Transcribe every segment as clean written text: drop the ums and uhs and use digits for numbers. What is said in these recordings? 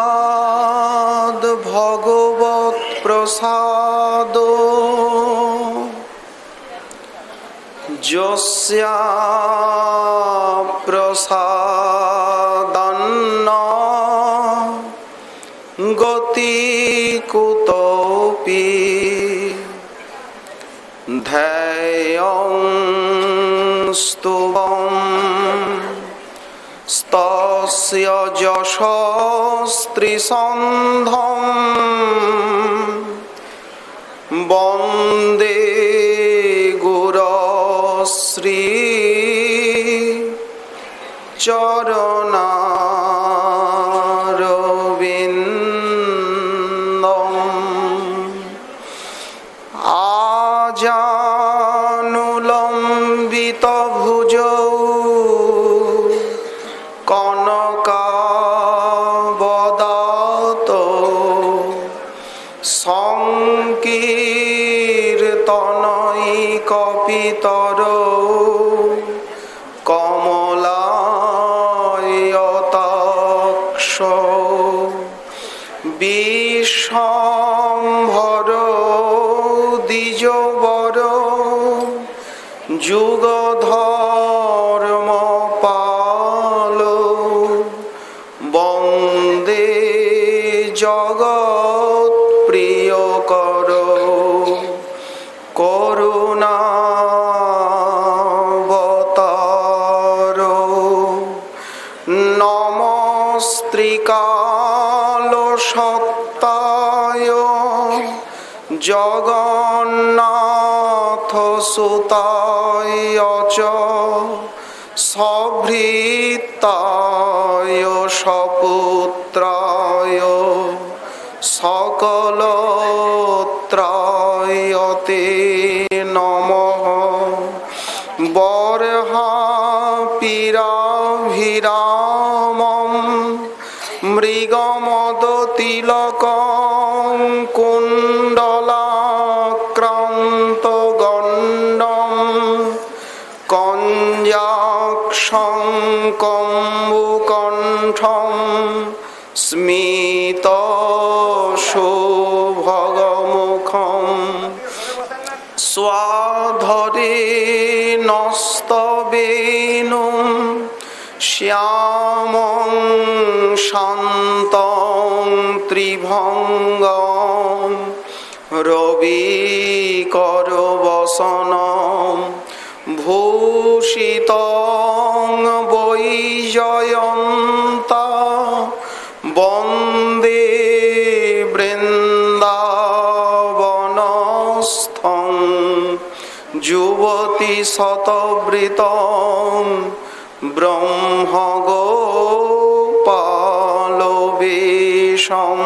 প্রসাদাদ ভগবৎ প্রসাদ যস্যা প্রসাদান্ন গতি কুতোপি ধ্যেয়ং স্তুবম তস্য যশস্ত্রীসন্ধম বন্দে গুরশ্রী চরণারবিন্দম আজানুলম্বিত ভুজৌ কনকাবদাত সংকীর্তনৈকপিতর কমলায়তাক্ষ বিশ্বম্ভর দ্বিজবর যুগধর্মপাল বন্দে জগৎ প্রিয়কর করুণাবতার নমস্ত্রিকাল সত্তায় জগন্নাথ সুতায় চ সভৃতায় সপুত্রায় সকলত্রায়তে নমঃ বর্হাপিরাভিরামম মৃগমদতিলকং কুণ্ডলাক্রান্তগণ্ডম কঞ্জাক্ষং কম্বুকণ্ঠম স্মিতশোভগমুখম স্বাধরে নস্তবেনুম শ্যামং শান্তং ত্রিভঙ্গম রবিকরবসনম ভূষিতং বৈজয়ন্তা বন্দে বৃন্দাবনস্থং যুবতী শতবৃতং ব্রহ্মগোপালবেশম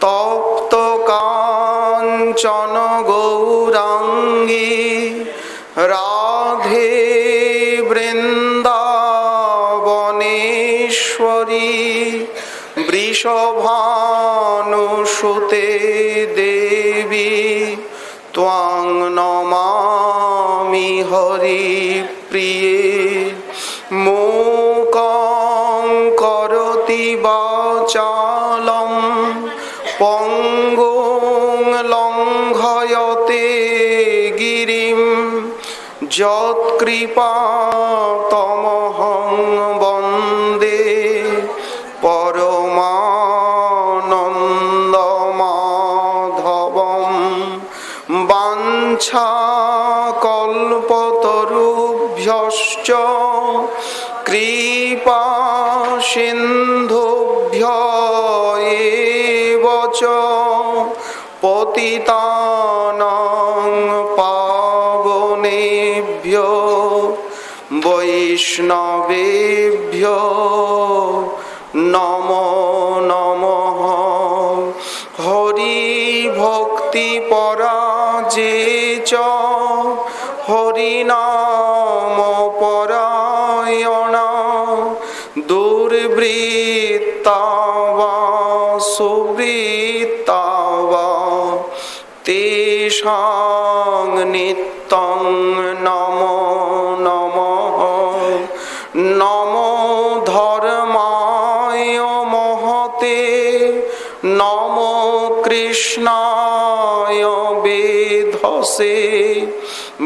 তপ্ত কাঞ্চন গৌরাঙ্গী রাধে বৃন্দাবনেশ্বরী বৃষভানুসুতে দেবী ত্বাং নমামি হরিপ্রিয়ে মূকং করোতি বাচালং পঙ্গুং লঙ্ঘয়তে গিরিম যৎকৃপাতমহং বন্দে কৃপা সিন্ধুভ্যো এব চ পতিতানাং পাবনেভ্যো বৈষ্ণবেভ্যো নমো নমঃ। হরি ভক্তি পরাজে চ হরিনাম পরায়ণা দুর্বৃত্তা বা সুবৃত্তা বা তেষাং নিত্যং নমো নমঃ। নমো ধর্মায় মহতে নমো কৃষ্ণায় বেধসে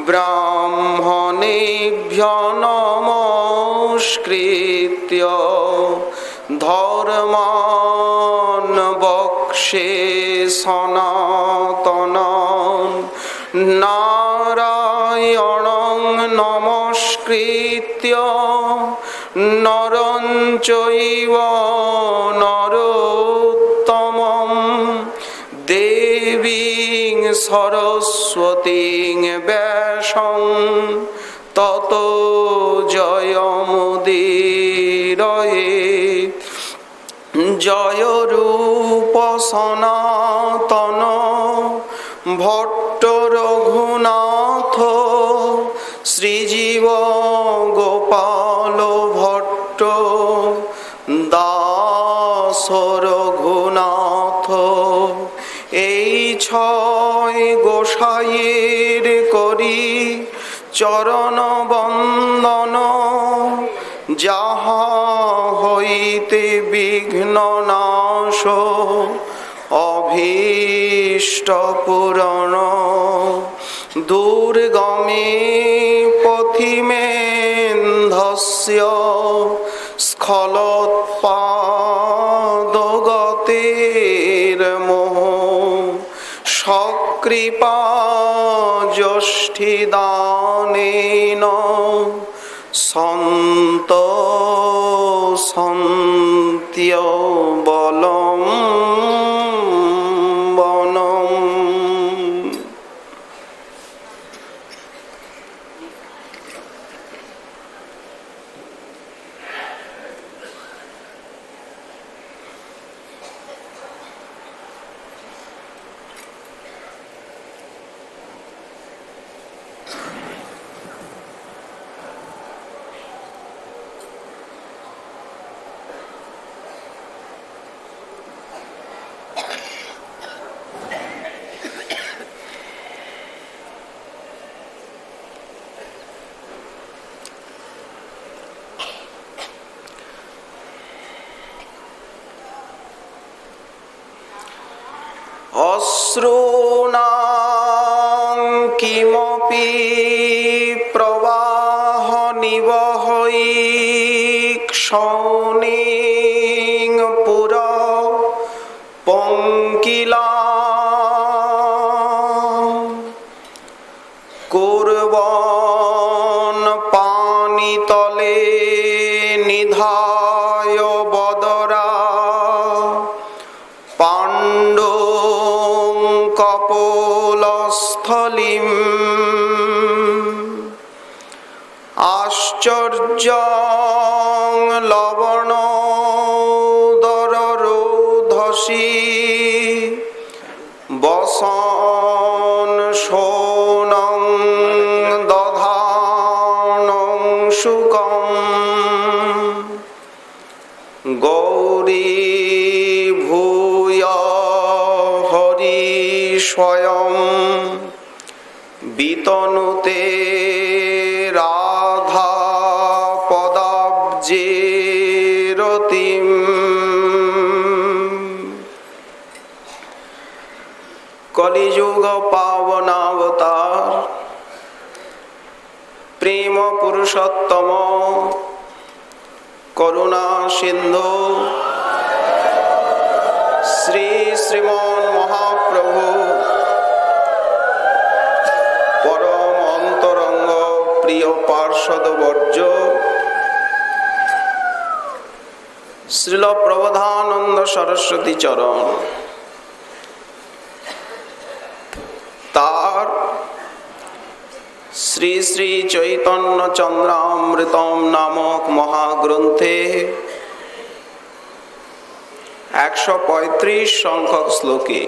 ব্রাহ্মণেভ্যো নমস্কৃত্য ধর্মাन् বক্ষ্যে সনাতনাन् নারায়ণং নমস্কৃত্য নরং চৈব নরোত্তমং দেবীং সরস্বতীং ব্যাসং ততো জয়মুদীরয়ে। জয় রূপ সনাতন ভট্ট রঘুনাথ শ্রীজীব গোপাল ভট্ট দাস রঘুনাথ। এই ছয় গোসাইয়ের করি চরণ বন্দন যাহা হইতে বিঘ্ন নাশ অভীষ্ট পূরণ। দুর্গমে পথিমেন্ধস্য স্খলোৎপাদগতের্মোহ সকৃপা যষ্ঠিদানেন সন্ত সন্ত্য বলম বনম। অশ্রূণাং কিমপি প্রবাহ নিবহৈক্ষৌনিং পুর পঙ্কিলা কুর্বন পানিতলে নিধায় বদরা পাণ্ডু কপোলস্থলিম আশ্চর্যং লবণোদররোধসি বসন শোণং দধানং শুকম গৌরী ভূয় হরি স্বয়ং বিতনুতে রাধা পদাব্জে রতিম। কলিযুগ পাবনাবতার প্রেম পুরুষোত্তম করুণা সিন্ধু শ্রী শ্রীমন মহাপ্রভু পরম অন্তরঙ্গ প্রিয় পার্ষদবর্য শ্রীল প্রবোধানন্দ সরস্বতী চরণ তার শ্রী শ্রী চৈতন্য চন্দ্রামৃতম নামক মহাগ্রন্থে 135 সংখ্যক শ্লোকে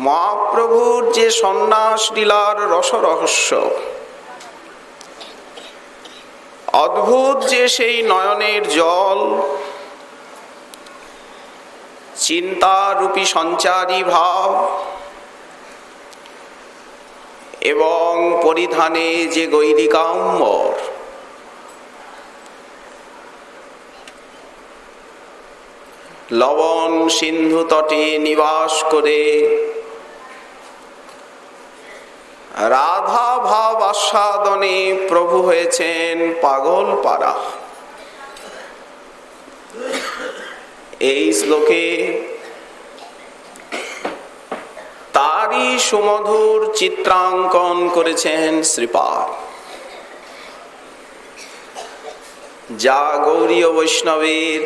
মহাপ্রভুর যে সন্ন্যাস লীলার রসরহস্য, অদ্ভুত যে সেই নয়নের জল, চিন্তারূপী সঞ্চারী ভাব এবং পরিধানে যে গৈরিকাম্বর, লবণ সিন্ধু তটে নিবাস করে রাধা ভাব আস্বাদনে প্রভু হয়েছেন পাগল পারা। এই শ্লোকে তারই সুমধুর চিত্রাঙ্কন করেছেন শ্রীপাদ, যা গৌরীয় বৈষ্ণবের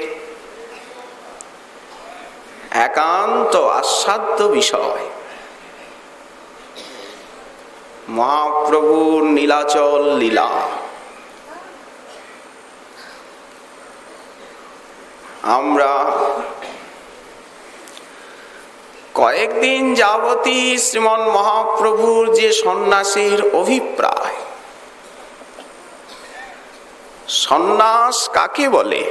একান্ত আস্বাদ্য বিষয়। মহাপ্রভুর নীলাচল লীলা আমরা কয়েকদিন যাবতী শ্রীমন মহাপ্রভুর যে সন্ন্যাসের অভিপ্রায়, সন্ন্যাস কাকে বলে,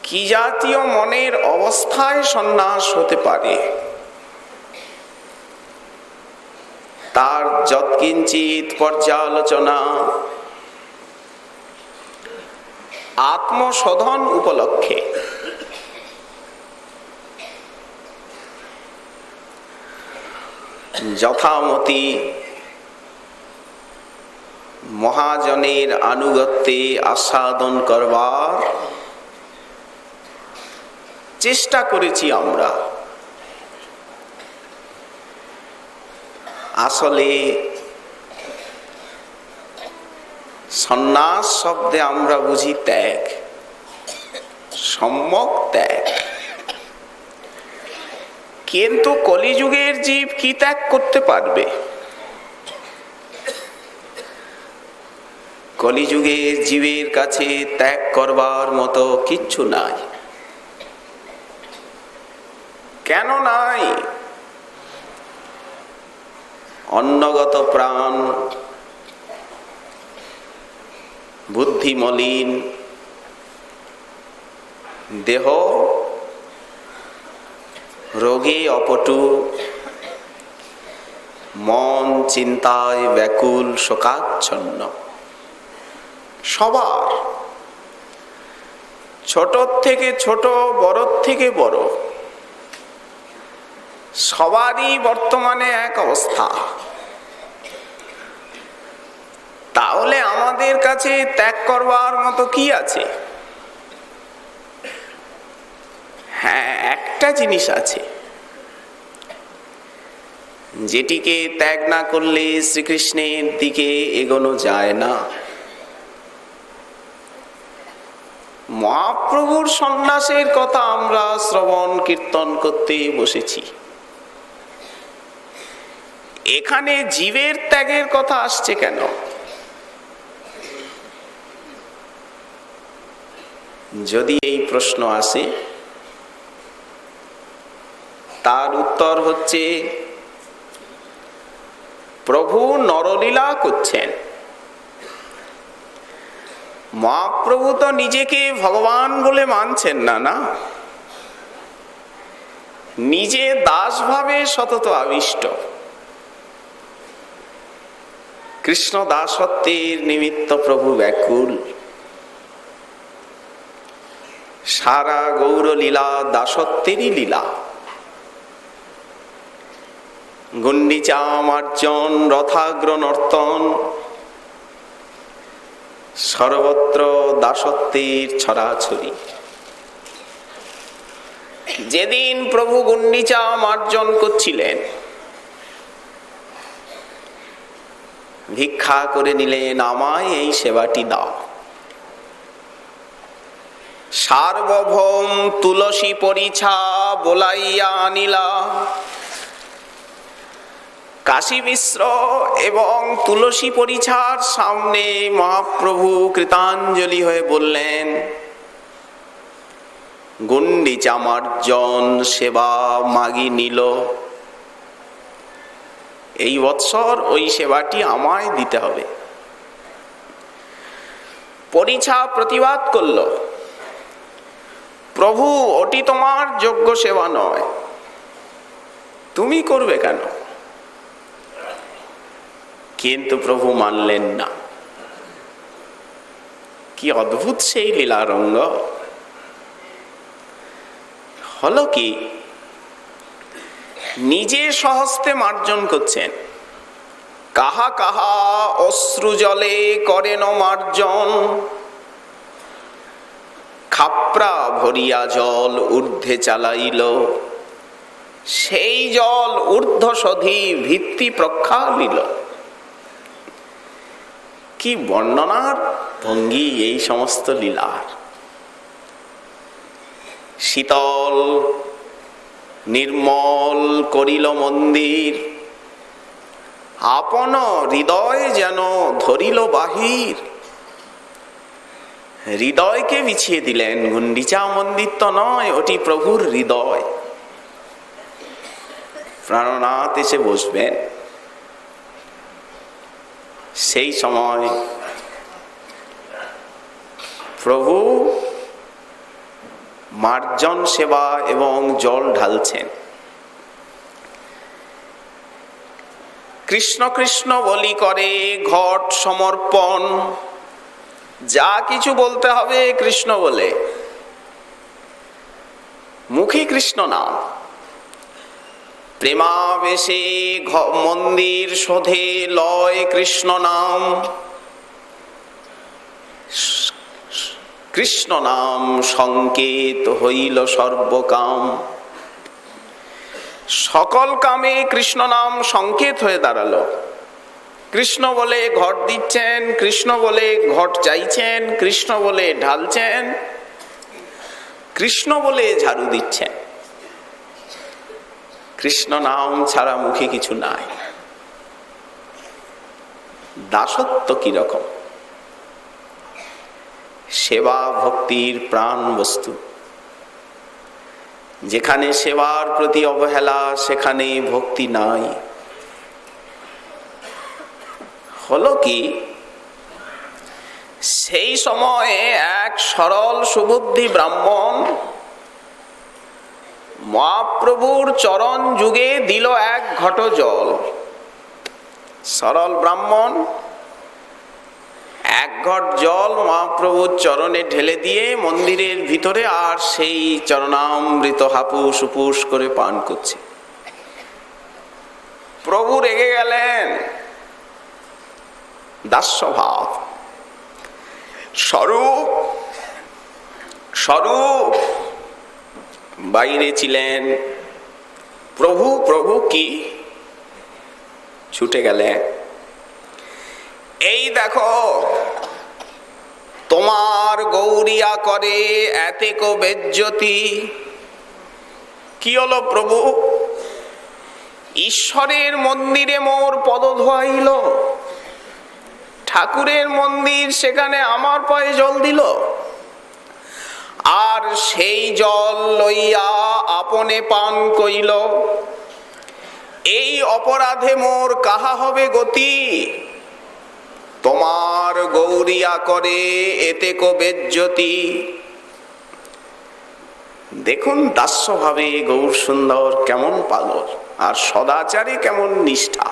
কি জাতীয় মনের অবস্থায় সন্ন্যাস হতে পারে, তার যৎকিঞ্চিত পর্যালোচনা আত্মশোধন উপলক্ষে যথামতি মহাজনের আনুগত্যে আস্বাদন করবার চেষ্টা করেছি আমরা। আসলে সন্ন্যাস শব্দে আমরা বুঝি ত্যাগ, সম্যক ত্যাগ। কিন্তু কলিযুগের জীব কি ত্যাগ করতে পারবে? কলিযুগের জীবের কাছে ত্যাগ করবার মতো কিচ্ছু নাই। কেন নাই? অন্নগত প্রাণ, বুদ্ধি মলিন, দেহ রোগে অপটু, মন চিন্তায় ব্যাকুল শোকাচ্ছন্ন। সবার, ছোট থেকে ছোট, বড় থেকে বড়, সবারই বর্তমানে এক অবস্থা। তাহলে আমাদের কাছে ত্যাগ করবার মতো কি আছে? হ্যাঁ, একটা জিনিস আছে, যেটিকে ত্যাগ না করলে শ্রীকৃষ্ণের দিকে এগোনো যায় না। মহাপ্রভুর সন্ন্যাসের কথা আমরা শ্রবণ কীর্তন করতে বসেছি, এখানে জীবের ত্যাগের কথা আসছে কেন? যদি এই প্রশ্ন আসে, তার উত্তর হচ্ছে প্রভু নরলীলা করছেন। মহাপ্রভু তো নিজেকে ভগবান বলে মানছেন না, না, নিজে দাস ভাবে সতত আবিষ্ট। কৃষ্ণ দাসত্বের নিমিত্ত প্রভু ব্যাকুল। সারা গৌর লীলা দাসত্বেরই লীলা। গুন্ডিচা মার্জন, রথাগ্র নর্তন, সর্বত্র দাসত্বের ছড়াছড়ি। যেদিন প্রভু গুন্ডিচা মার্জন করছিলেন, ভিক্ষা করে নিলেন, আমায় এই সেবাটি দাও। সার্বভৌম তুলসী পরিছা বোলাইয়া আনিলা। কাশী মিশ্র এবং তুলসী পরিছার সামনে মহাপ্রভু কৃতাঞ্জলি হয়ে বললেন, গুন্ডিচা মার্জন সেবা মাগি নিল। এই বৎসর ওই সেবাটি আমায় দিতে হবে। পরিছা প্রতিবাদ করল, প্রভু ওটি তোমার যোগ্য সেবা নয়, তুমি করবে কেন? কিন্তু প্রভু মানলেন না। কি অদ্ভুত সেই লীলারঙ্গ! হলো কি, নিজে স্বহস্তে মার্জন করছেন। কাহা কাহা অশ্রু জলে করেন মার্জন, খাপড়া ভরিয়া জল ঊর্ধ্বে চালাইল। সেই জল ঊর্ধ্ব সধি ভিত্তি প্রক্ষালিল। কি বর্ণনার ভঙ্গি এই সমস্ত লীলার! শীতল নির্মল করিল মন্দির, আপন হৃদয় যেন ধরিল বাহির। হৃদয়কে বিছিয়ে দিলেন। গুন্ডিচা মন্দির তো নয়, ওটি প্রভুর হৃদয়। প্রাণনাথ এসে বসবেন। সেই সময় প্রভু মার্জন সেবা এবং জল ঢালছেন। কৃষ্ণ কৃষ্ণ বলি করে ঘট সমর্পণ। যা কিছু বলতে হবে কৃষ্ণ বলে, মুখে কৃষ্ণ নাম। প্রেমাবেশে মন্দির শোধে লয় কৃষ্ণ নাম। কৃষ্ণ নাম সংকেত হইল সর্বকাম। সকল কামে কৃষ্ণ নাম সংকেত হয়ে দাঁড়ালো। কৃষ্ণ বলে ঘট দিচ্ছেন, কৃষ্ণ বলে ঘট চাইছেন, কৃষ্ণ বলে ঢালছেন, কৃষ্ণ বলে ঝাড়ু দিচ্ছেন। কৃষ্ণ নাম ছাড়া মুখে কিছু নাই। দাসত্ব কিরকম! সেবা ভক্তির প্রাণ বস্তু। যেখানে সেবার প্রতি অবহেলা, সেখানে ভক্তি নাই। হলো কি, সেই সময়ে এক সরল সুবুদ্ধি ব্রাহ্মণ মহাপ্রভুর চরণ যুগে দিল এক ঘট জল। সরল ব্রাহ্মণ এক ঘট জল মহাপ্রভুর চরণে ঢেলে দিয়ে মন্দিরের ভিতরে আর সেই চরণামৃত হাপুস হুপুস করে পান করছে। প্রভু রেগে গেলেন। দাস্যভাব। স্বরূপ স্বরূপ বাইরে ছিলেন। প্রভু প্রভু কি ছুটে গেলেন। এই দেখো, তোমার গৌরিয়া করে এতেক বেজ্জতি। কি হলো প্রভু? ঈশ্বরের মন্দিরে মোর পদ ধোয়াইল, ঠাকুরের মন্দির, সেখানে আমার পায়ে জল দিল, আর সেই জল লইয়া আপনে পান কইল। এই অপরাধে মোর কাহা হবে গতি? তোমার গৌরিয়া করে এতেক বেজ্জতি। দেখুন দাস্যভাবে গৌর সুন্দর কেমন পাগল, আর সদাচারে কেমন নিষ্ঠা।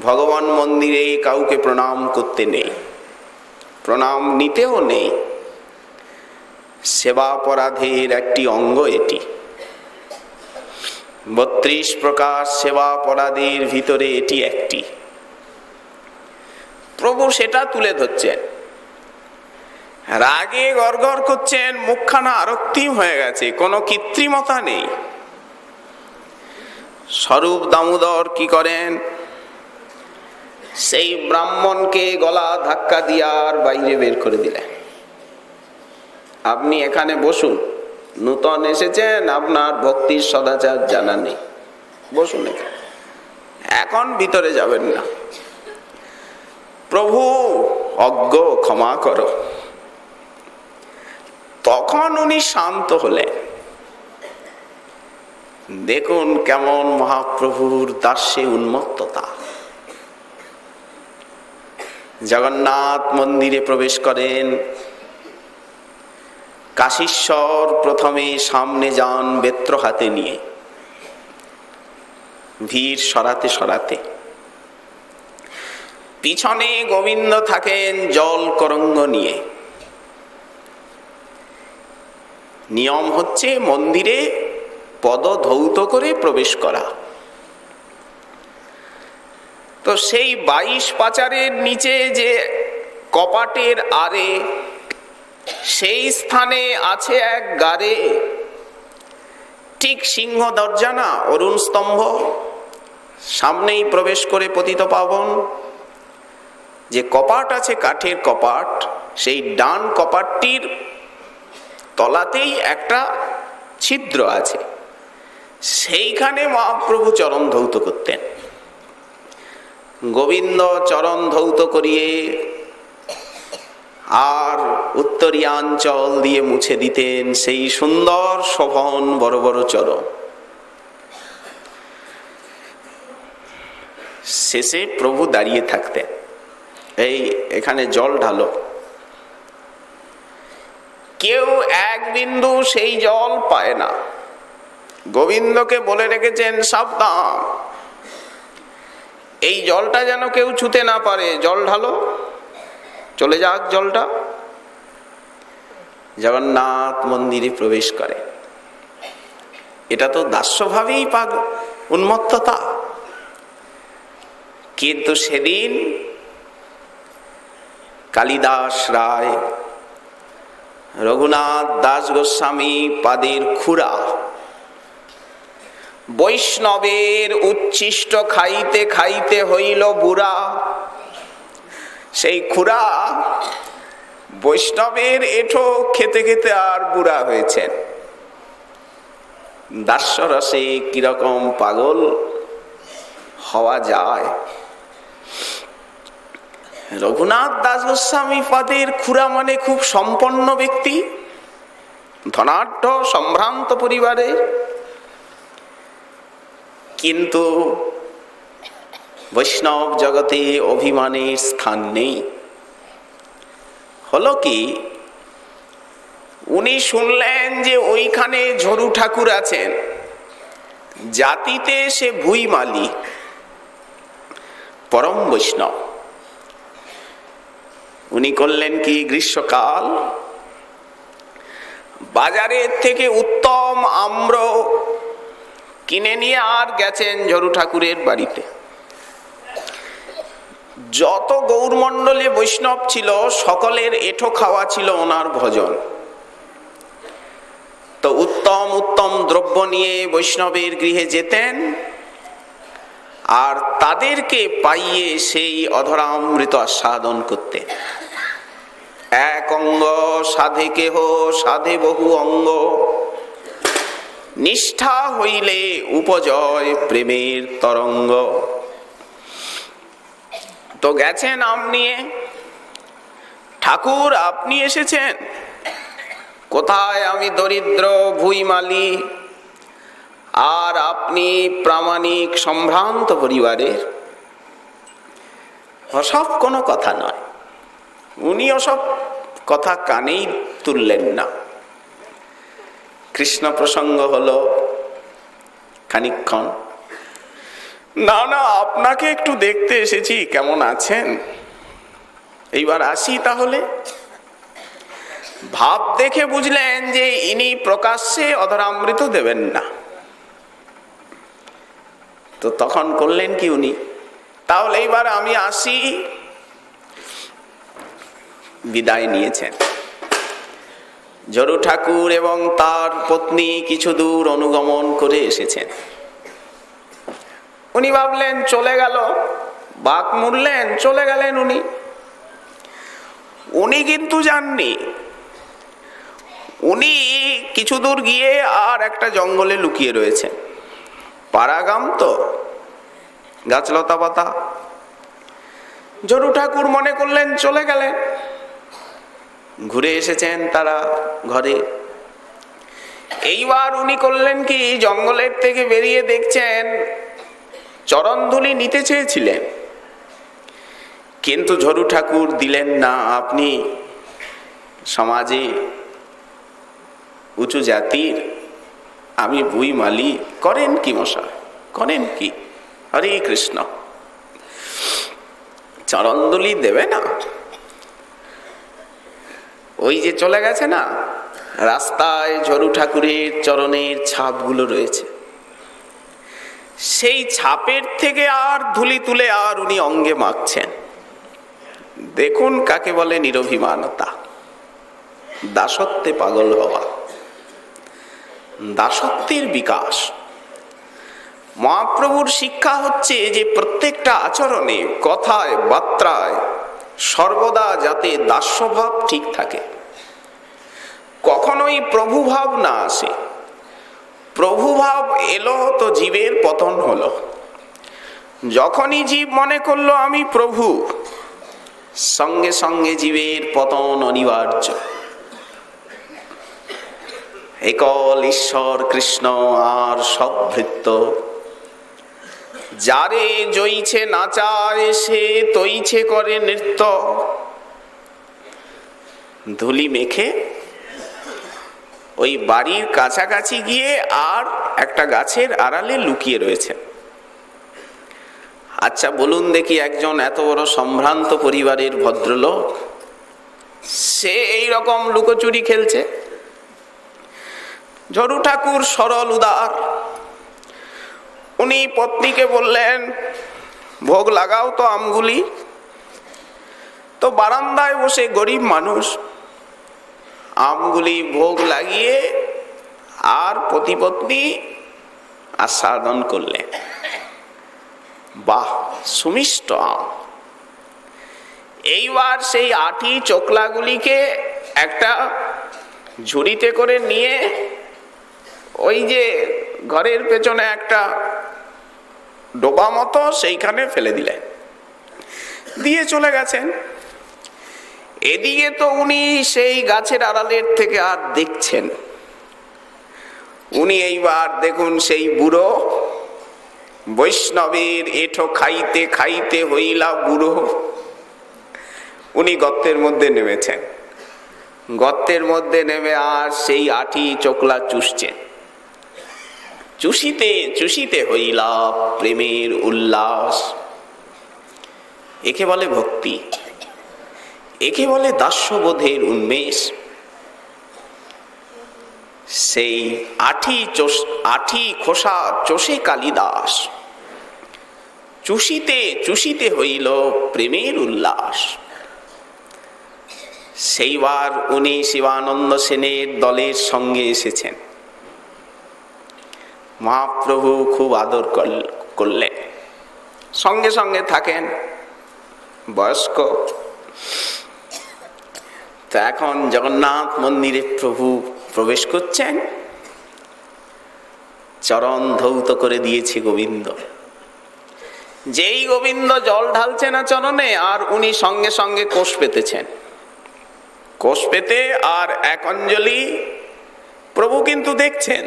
ভগবান মন্দিরে কাউকে প্রণাম করতে নেই, প্রণাম নিতেও নেই। সেবাপরাধের একটি অঙ্গ এটি। 32 প্রকার সেবাপরাধের ভিতরে এটি একটি। প্রভু সেটা তুলে ধরছেন। রাগে গড়গড় করছেন, মুখখানা আরক্তিম হয়ে গেছে, কোনো কৃত্রিমতা নেই। স্বরূপ দামোদর কি করেন? সেই ব্রাহ্মণকে গলা ধাক্কা দিয়ে আর বাইরে বের করে দিলেন। আপনি এখানে বসুন, নূতন এসেছেন, আপনার ভক্তির সদাচার জানা নেই, বসুন এখানে, এখন ভিতরে যাবেন না। প্রভু অজ্ঞ, ক্ষমা করো। তখন উনি শান্ত হলেন। দেখুন কেমন মহাপ্রভুর দাস্যে উন্মত্ততা। জগন্নাথ মন্দিরে প্রবেশ করেন, কাশীশ্বর প্রথমে সামনে যান বেত্র হাতে নিয়ে, ভিড় সরাতে সরাতে। পিছনে গোবিন্দ থাকেন জল করঙ্গ নিয়ে। নিয়ম হচ্ছে মন্দিরে পদ ধৌত করে প্রবেশ করা। তো সেই 22 পাচারের নিচে যে কপাটের আড়ে, সেই স্থানে আছে এক গারে, ঠিক সিংহ দরজা না, অরুণ স্তম্ভ, সামনেই প্রবেশ করে পতিতপাবন। যে কপাট আছে, কাঠের কপাট, সেই ডান কপাটটির তলাতেই একটা ছিদ্র আছে, সেইখানে মহাপ্রভু চরণ ধৌত করতেন। গোবিন্দ চরণ ধৌত করিয়ে আর উত্তরীয়াঞ্চল দিয়ে মুছে দিতেন সেই সুন্দর শোভন বড় বড় চরণ। শেষে প্রভু দাঁড়িয়ে থাকতেন, এই এখানে জল ঢালো। কেউ এক বিন্দু সেই জল পায় না। গোবিন্দকে বলে রেখেছেন, সাবধান, এই জলটা যেন কেউ ছুতে না পারে, জল ঢালো, চলে যাক জলটা। জগন্নাথ মন্দিরে প্রবেশ করে। এটা তো দাস্যভাবেই পাগ উন্মত্ততা। কিন্তু সেদিন কালিদাস রায়, রঘুনাথ দাস গোস্বামী পাদের খুড়া, বৈষ্ণবের উচ্ছিষ্ট খাইতে খাইতে হইল বুড়া। সেই খুড়া বৈষ্ণবের এঁঠো খেতে খেতে আর বুড়া হয়েছেন। দাস্যরসে কিরকম পাগল হওয়া যায়। রঘুনাথ দাস গোস্বামী পাদের খুড়া মানে খুব সম্পন্ন ব্যক্তি, ধনাঢ্য সম্ভ্রান্ত পরিবারে, কিন্তু বৈষ্ণব জগতে অভিমানের স্থান নেই। হলো কি, উনি শুনলেন যে ওইখানে ঝরু ঠাকুর আছেন, জাতিতে সে ভুইমালি, পরম বৈষ্ণব। উনি করলেন কি, গ্রীষ্মকাল বাজারের থেকে উত্তম আম্র কিনে নিয়ে আর গেছেন ঝরু ঠাকুরের বাড়িতে। যত গৌরমণ্ডলে বৈষ্ণব ছিল সকলের এঁঠো খাওয়া ছিল ওনার ভজন। তো উত্তম উত্তম দ্রব্য নিয়ে বৈষ্ণবের গৃহে যেতেন, আর তাদেরকে পাইয়ে সেই অধরামৃত আস্বাদন করতেন। এক অঙ্গ সাধে কেহ, সাধে বহু অঙ্গ, নিষ্ঠা হইলে উপজয় প্রেমের তরঙ্গ। তো গেছেন আম নিয়ে, ঠাকুর আপনি এসেছেন কোথায়? আমি দরিদ্র ভুইমালি, আর আপনি প্রামাণিক সম্ভ্রান্ত পরিবারের। ওসব কোনো কথা নয়। উনি ওসব কথা কানেই তুললেন না। কৃষ্ণ প্রসঙ্গ হলো খানিকক্ষণ, না না আপনাকে একটু দেখতে এসেছি, কেমন আছেন, এইবার আসি তাহলে। ভাব দেখে বুঝলেন যে ইনি প্রকাশ্যে অধরামৃত দেবেন না। তো তখন করলেন কি উনি, তাহলে এইবার আমি আসি। বিদায় নিয়েছেন। ঝরু ঠাকুর এবং তার পত্নী কিছু দূর অনুগমন করে এসেছেন। উনি ভাবলেন চলে গেল, বাঁক মুড়লেন, চলে গেলেন উনি। উনি কিন্তু যাননি, উনি কিছু দূর গিয়ে আর একটা জঙ্গলে লুকিয়ে রয়েছেন। পাড়াগাম তো, গাছলতা পাতা। জরু ঠাকুর মনে করলেন চলে গেলেন। ঘুরে এসেছেন তারা ঘরে। এইবার উনি করলেন কি, জঙ্গলের থেকে বেরিয়ে দেখছেন চরণধুলি নিতে চেয়েছিলেন, কিন্তু ঝরু ঠাকুর দিলেন না। আপনি সমাজে উঁচু জাতির, আমি বুই মালি, করেন কি মশাই, করেন কি? হরে কৃষ্ণ। চরণধুলি দেবে না? ওই যে চলে গেছে না, রাস্তায় ঝরু ঠাকুরের চরণের ছাপগুলো রয়েছে, সেই ছাপের থেকে আর ধুলি তুলে আর উনি অঙ্গে মাখছেন। দেখুন কাকে বলে নিরভিমানতা, দাসত্বে পাগল হওয়া, দাসত্বের বিকাশ। মহাপ্রভুর শিক্ষা হচ্ছে যে প্রত্যেকটা আচরণে, কথায়, বার্তায় সর্বদা যাতে দাস্যভাব ঠিক থাকে, কখনোই প্রভুভাব না আসে। প্রভুভাব এলো তো জীবের পতন হলো। যখনই জীব মনে করলো আমি প্রভু, সঙ্গে সঙ্গে জীবের পতন অনিবার্য। একল ঈশ্বর কৃষ্ণ আর সব ভৃত্য, যারে জইছে নাচায় সে তৈছে করে নৃত্য। ধুলি মেখে ওই বাড়ির কাছাকাছি গিয়ে আর একটা গাছের আড়ালে লুকিয়ে রয়েছে। আচ্ছা বলুন দেখি, একজন এত বড় সম্ভ্রান্ত পরিবারের ভদ্রলোক, সে এইরকম লুকোচুরি খেলছে? ঝরু ঠাকুর সরল উদার, উনি পত্নীকে বললেন ভোগ লাগাও তো আমগুলি। তো বারান্দায় বসে গরিব মানুষ আমগুলি ভোগ লাগিয়ে আর পতিপত্নী আস্বাদন করলেন। বাহ, সুমিষ্ট আম। এইবার সেই আটি চোকলাগুলিকে একটা ঝুড়িতে করে নিয়ে ওই যে ঘরের পেছনে একটা ডোবা মতো সেইখানে ফেলে দিলেন, দিয়ে চলে গেছেন। এদিকে তো উনি সেই গাছের আড়ালের থেকে আর দেখছেন। উনি এইবার দেখুন সেই বুড়ো বৈষ্ণবের এঠো খাইতে খাইতে হইলা বুড়ো, উনি গর্তের মধ্যে নেমেছেন। গর্তের মধ্যে নেমে আর সেই আটি চোকলা চুষছেন। চুষিতে চুষিতে হইলা প্রেমের উল্লাস। একে বলে ভক্তি, একে বলে দাস্যবোধের উন্মেষ। সেই আঠি খোসা চষে কালিদাস, চুষিতে চুষিতে হইল প্রেমের উল্লাস। সেইবার উনি শিবানন্দ সেনের দলের সঙ্গে এসেছেন। মহাপ্রভু খুব আদর করলেন, সঙ্গে সঙ্গে থাকেন, বয়স্ক। তা এখন জগন্নাথ মন্দিরে প্রভু প্রবেশ করছেন, চরণ ধৌত করে দিয়েছে গোবিন্দ। যেই গোবিন্দ জল ঢালছে না চরণে, আর উনি সঙ্গে সঙ্গে কোষ পেতেছেন। কোষ পেতে আর এক অঞ্জলি, প্রভু কিন্তু দেখছেন,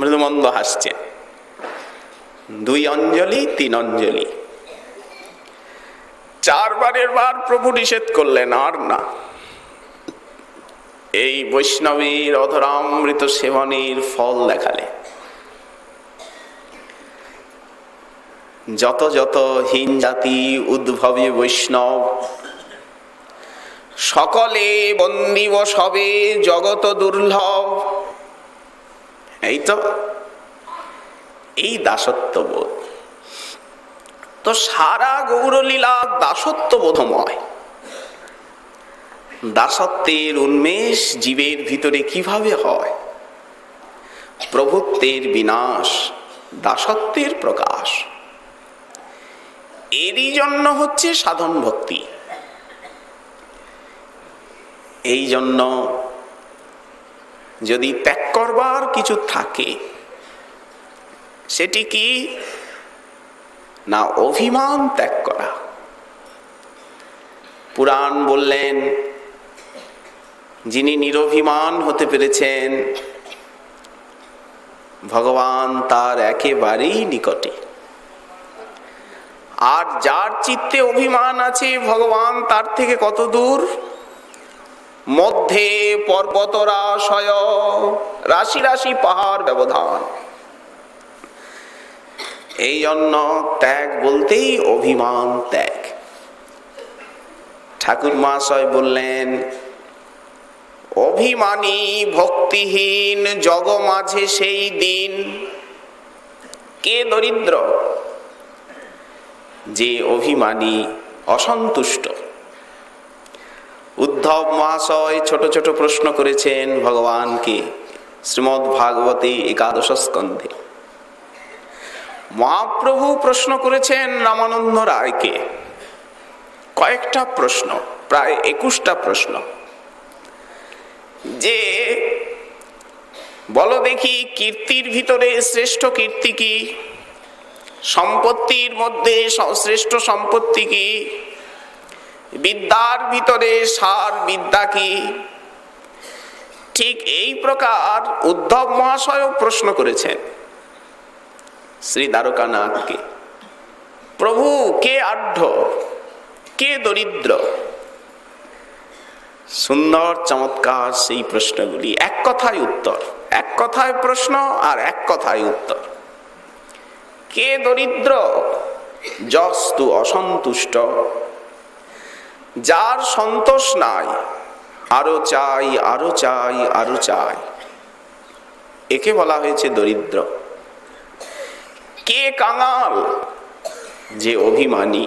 মৃদুমন্দ হাসছেন। 2 অঞ্জলি, 3 অঞ্জলি, 4 বারের বার প্রভু নিষেধ করলেন, আর না। এই বৈষ্ণবীর অধরামৃত সেবনের ফল দেখালে। যত যত হীন জাতি উদ্ভবে বৈষ্ণব, সকলে বন্দিব সবে জগত দুর্লভ। এই তো এই দাসত্ববোধ। তো সারা গৌরলীলা দাসত্ববোধময়। দাসত্বের উন্মেষ জীবের ভিতরে কিভাবে হয়? প্রভুত্বের বিনাশ, দাসত্বের প্রকাশ। এরই জন্য হচ্ছে সাধন ভক্তি। এই জন্য যদি ত্যাগ করবার কিছু থাকে, সেটি কি না অভিমান ত্যাগ করা। পুরাণ বললেন, যিনি নিরভিমান হতে পেরেছেন ভগবান তার একেবারেই নিকটে। আর যার চিত্তে অভিমান আছে ভগবান তার থেকে কত দূর? মধ্যে পর্বতরাশয়, রাশি রাশি পাহাড় ব্যবধান। এই জন্য ত্যাগ বলতেই অভিমান ত্যাগ। ঠাকুর মহাশয় বললেন, অভিমানী ভক্তিহীন জগ মাঝে সেই দিন। কে দরিদ্র? যে অভিমানী, অসন্তুষ্ট। উদ্ধব মহাশয় ছোট ছোট প্রশ্ন করেছেন ভগবানকে শ্রীমদ্ ভাগবতে একাদশ স্কন্ধে। মহাপ্রভু প্রশ্ন করেছেন রামানন্দ রায়কে কয়েকটা প্রশ্ন, প্রায় 21টা প্রশ্ন, যে বলো দেখি কীর্তির ভিতরে শ্রেষ্ঠ কীর্তি কি, সম্পত্তির মধ্যে শ্রেষ্ঠ সম্পত্তি কি, বিদ্যার ভিতরে সার বিদ্যা কি। ঠিক এই প্রকার উদ্ধব মহাশয় প্রশ্ন করেছেন শ্রী দ্বারকানাথকে, প্রভু কে আঢ্য, কে দরিদ্র? সুন্দর চমৎকার সেই প্রশ্নগুলি, এক কথায় উত্তর, এক কথায় প্রশ্ন আর এক কথায় উত্তর। কে দরিদ্র? যস্তু অসন্তুষ্ট, যার সন্তোষ নাই, আরো চাই আরো চাই আরো চাই, একে বলা হয়েছে দরিদ্র। কে কাঙাল? যে অভিমানী।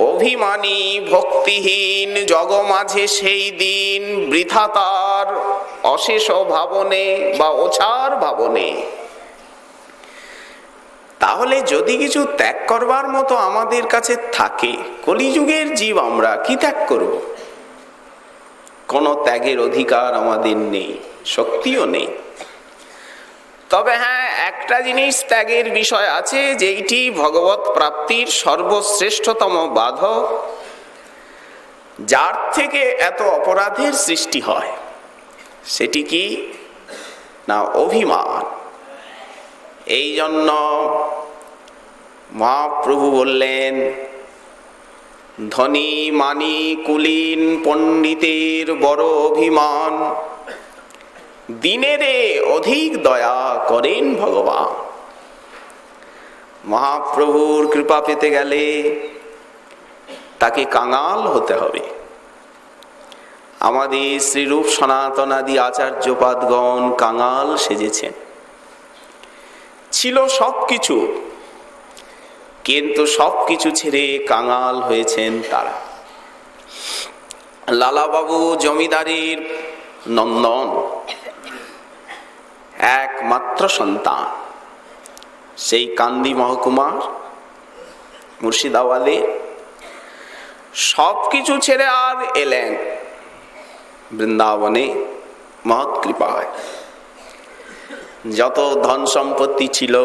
অভিমানী ভক্তিহীন জগ মাঝে সেই দিন, বৃথা তার অশেষ ভাবনে বা ওছার ভাবনে। তাহলে যদি কিছু ত্যাগ করবার মতো আমাদের কাছে থাকে, কলিযুগের জীব আমরা কি ত্যাগ করব? কোনো ত্যাগের অধিকার আমাদের নেই, শক্তিও নেই। তবে হ্যাঁ, একটা জিনিস ত্যাগের বিষয় আছে, যেইটি ভগবত প্রাপ্তির সর্বশ্রেষ্ঠতম বাধক, যার থেকে এত অপরাধের সৃষ্টি হয়। সেটি কি না অভিমান। এই জন্য মহাপ্রভু বললেন, ধনী মানি কুলীন পণ্ডিতের বড় অভিমান, দিনেরে অধিক দয়া করেন ভগবান। মহাপ্রভুর কৃপা পেতে গেলে তাকে কাঙাল হতে হবে। আমাদের শ্রীরূপ সনাতনাদি আচার্যপাদগণ কাঙাল সেজেছেন। ছিল সবকিছু, কিন্তু সবকিছু ছেড়ে কাঙাল হয়েছেন তারা। লালাবাবু জমিদারির নন্দন, একমাত্র সন্তান, সেই কান্দি মহকুমার মুর্শিদাবাদে সবকিছু ছেড়ে আর এলেন বৃন্দাবনে মহৎ কৃপায়। যত ধন সম্পত্তি ছিল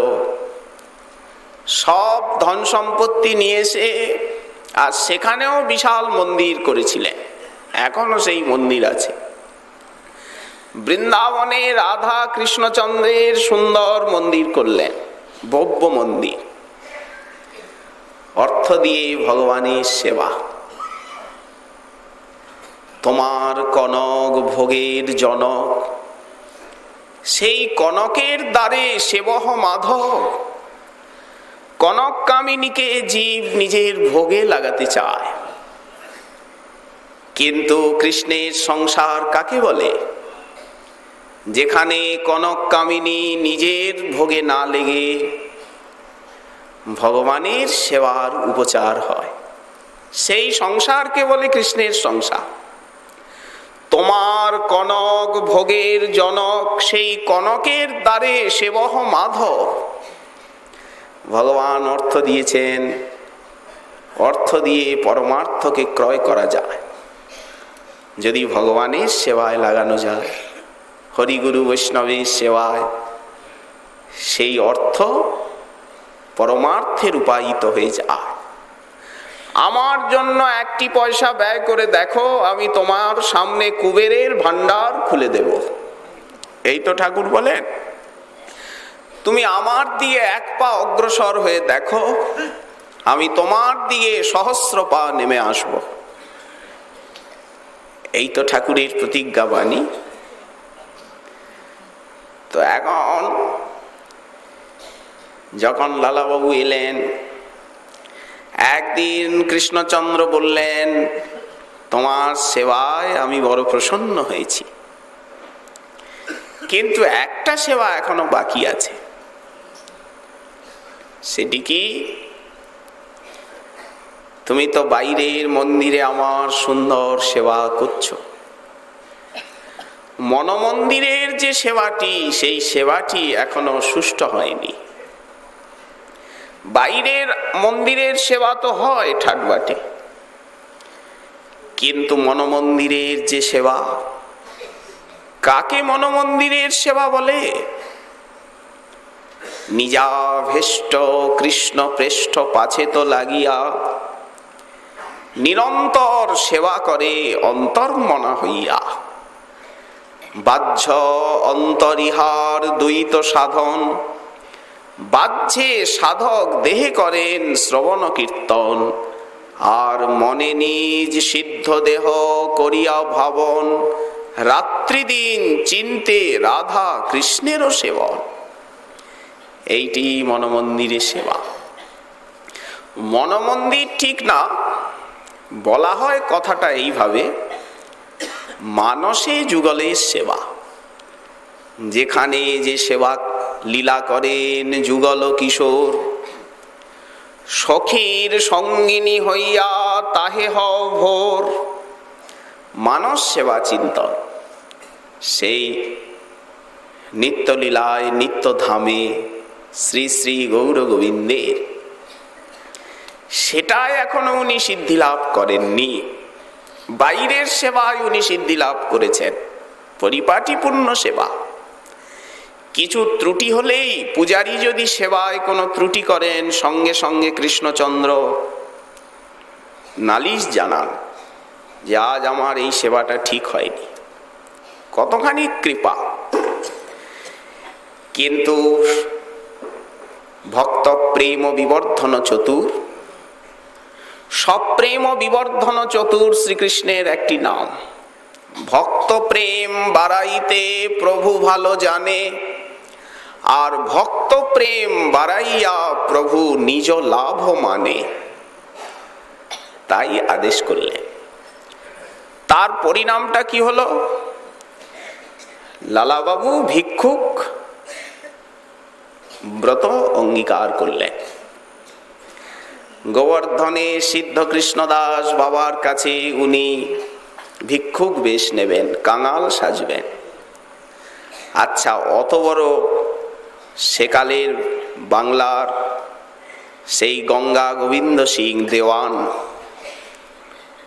সব ধন সম্পত্তি নিয়ে এসে আর সেখানেও বিশাল মন্দির করেছিলেন, এখনো সেই মন্দির আছে। বৃন্দাবনে রাধা কৃষ্ণচন্দ্রের সুন্দর মন্দির করলেন, ভব্য মন্দির। অর্থ দিয়ে ভগবানের সেবা। তোমার কনক ভোগের জনক, সেই কনকের দ্বারে সেবহ মাধব। কনক কামিনীকে জীব নিজের ভোগে লাগাতে চায়, কিন্তু কৃষ্ণের সংসার কাকে বলে? যেখানে কনক কামিনী নিজের ভোগে না লেগে ভগবানের সেবার উপচার হয়, সেই সংসারকে বলে কৃষ্ণের সংসার। তোমার কনক ভোগের জনক, সেই কনকের দ্বারে সেবহ মাধব। ভগবান অর্থ দিয়েছেন, অর্থ দিয়ে পরমার্থকে ক্রয় করা যায় যদি ভগবানের সেবায় লাগানো যায়। হরিগুরু বৈষ্ণবের সেবায়, সেই অর্থ পরমার্থে রূপায়িত হয়ে যায়। আমার জন্য একটি পয়সা ব্যয় করে দেখো, আমি তোমার সামনে কুবেরের ভান্ডার খুলে দেব। এই তো ঠাকুর বলেন। তুমি আমার দিকে এক পা অগ্রসর হয়ে দেখো, আমি তোমার দিকে সহস্র পা নেমে আসব। এই তো ঠাকুরের প্রতিজ্ঞা বাণী। তো এখন যখন লালাবাবু এলেন, একদিন কৃষ্ণচন্দ্র বললেন, তোমার সেবায় আমি বড় প্রসন্ন হয়েছি, কিন্তু একটা সেবা এখনো বাকি আছে। সেটি কি? তুমি তো বাইরের মন্দিরে আমার সুন্দর সেবা করছো, মনমন্দিরের যে সেবাটি, সেই সেবাটি এখনো সুষ্ঠু হয়নি। বাইরের মন্দিরের সেবা তো হয় ঠাটবাটে, কিন্তু মনমন্দিরের যে সেবা, কাকে মনমন্দিরের সেবা বলে? নিজাভেষ্ট কৃষ্ণ প্রেষ্ঠ পাছে তো লাগিয়া নিরন্তর সেবা করে অন্তর্মনা হইয়া। বাহ্য অন্তরিহার দ্বৈত সাধন, বাহ্যে সাধক দেহে করেন শ্রবণ কীর্তন, আর মনে নিজ সিদ্ধ দেহ করিয়া ভাবন, রাত্রি দিন চিন্তে রাধা কৃষ্ণেরও সেবন। এইটি মনমন্দিরের সেবা। মনমন্দির ঠিক না, বলা হয় কথাটা এইভাবে, মানসে যুগলের সেবা। যেখানে যে সেবা লীলা করেন যুগল কিশোর, সখীর সঙ্গিনী হইয়া তাহে হও ভোর। মানস সেবা চিন্তন, সেই নিত্যলীলায় নিত্যধামে শ্রী শ্রী গৌর গোবিন্দের, সেটাই এখনো উনি সিদ্ধি লাভ করেননি। বাইরের সেবায় উনি সিদ্ধি লাভ করেছেন, পরিপাটিপূর্ণ সেবা। কিছু ত্রুটি হলেই, পূজারী যদি সেবায় কোনো ত্রুটি করেন, সঙ্গে সঙ্গে কৃষ্ণচন্দ্র নালিশ জানান যে আজ আমার এই সেবাটা ঠিক হয়নি। কতখানি কৃপা! কিন্তু ভক্ত প্রেম বিবর্ধন চতুর, সপ্রেম বিবর্ধন চতুর শ্রীকৃষ্ণের একটি নাম। ভক্ত প্রেম বাড়াইতে প্রভু ভালো জানে, আর ভক্ত প্রেম বাড়াইয়া প্রভু নিজ লাভ মানে। তাই আদেশ করলেন। তার পরিণামটা কি হলো? লালাবাবু ভিক্ষুক ব্রত অঙ্গীকার করলেন। গোবর্ধনে সিদ্ধ কৃষ্ণদাস বাবার কাছে উনি ভিক্ষুক বেশ নেবেন, কাঙাল সাজবেন। আচ্ছা, অত বড় সেকালের বাংলার সেই গঙ্গা গোবিন্দ সিং দেওয়ান,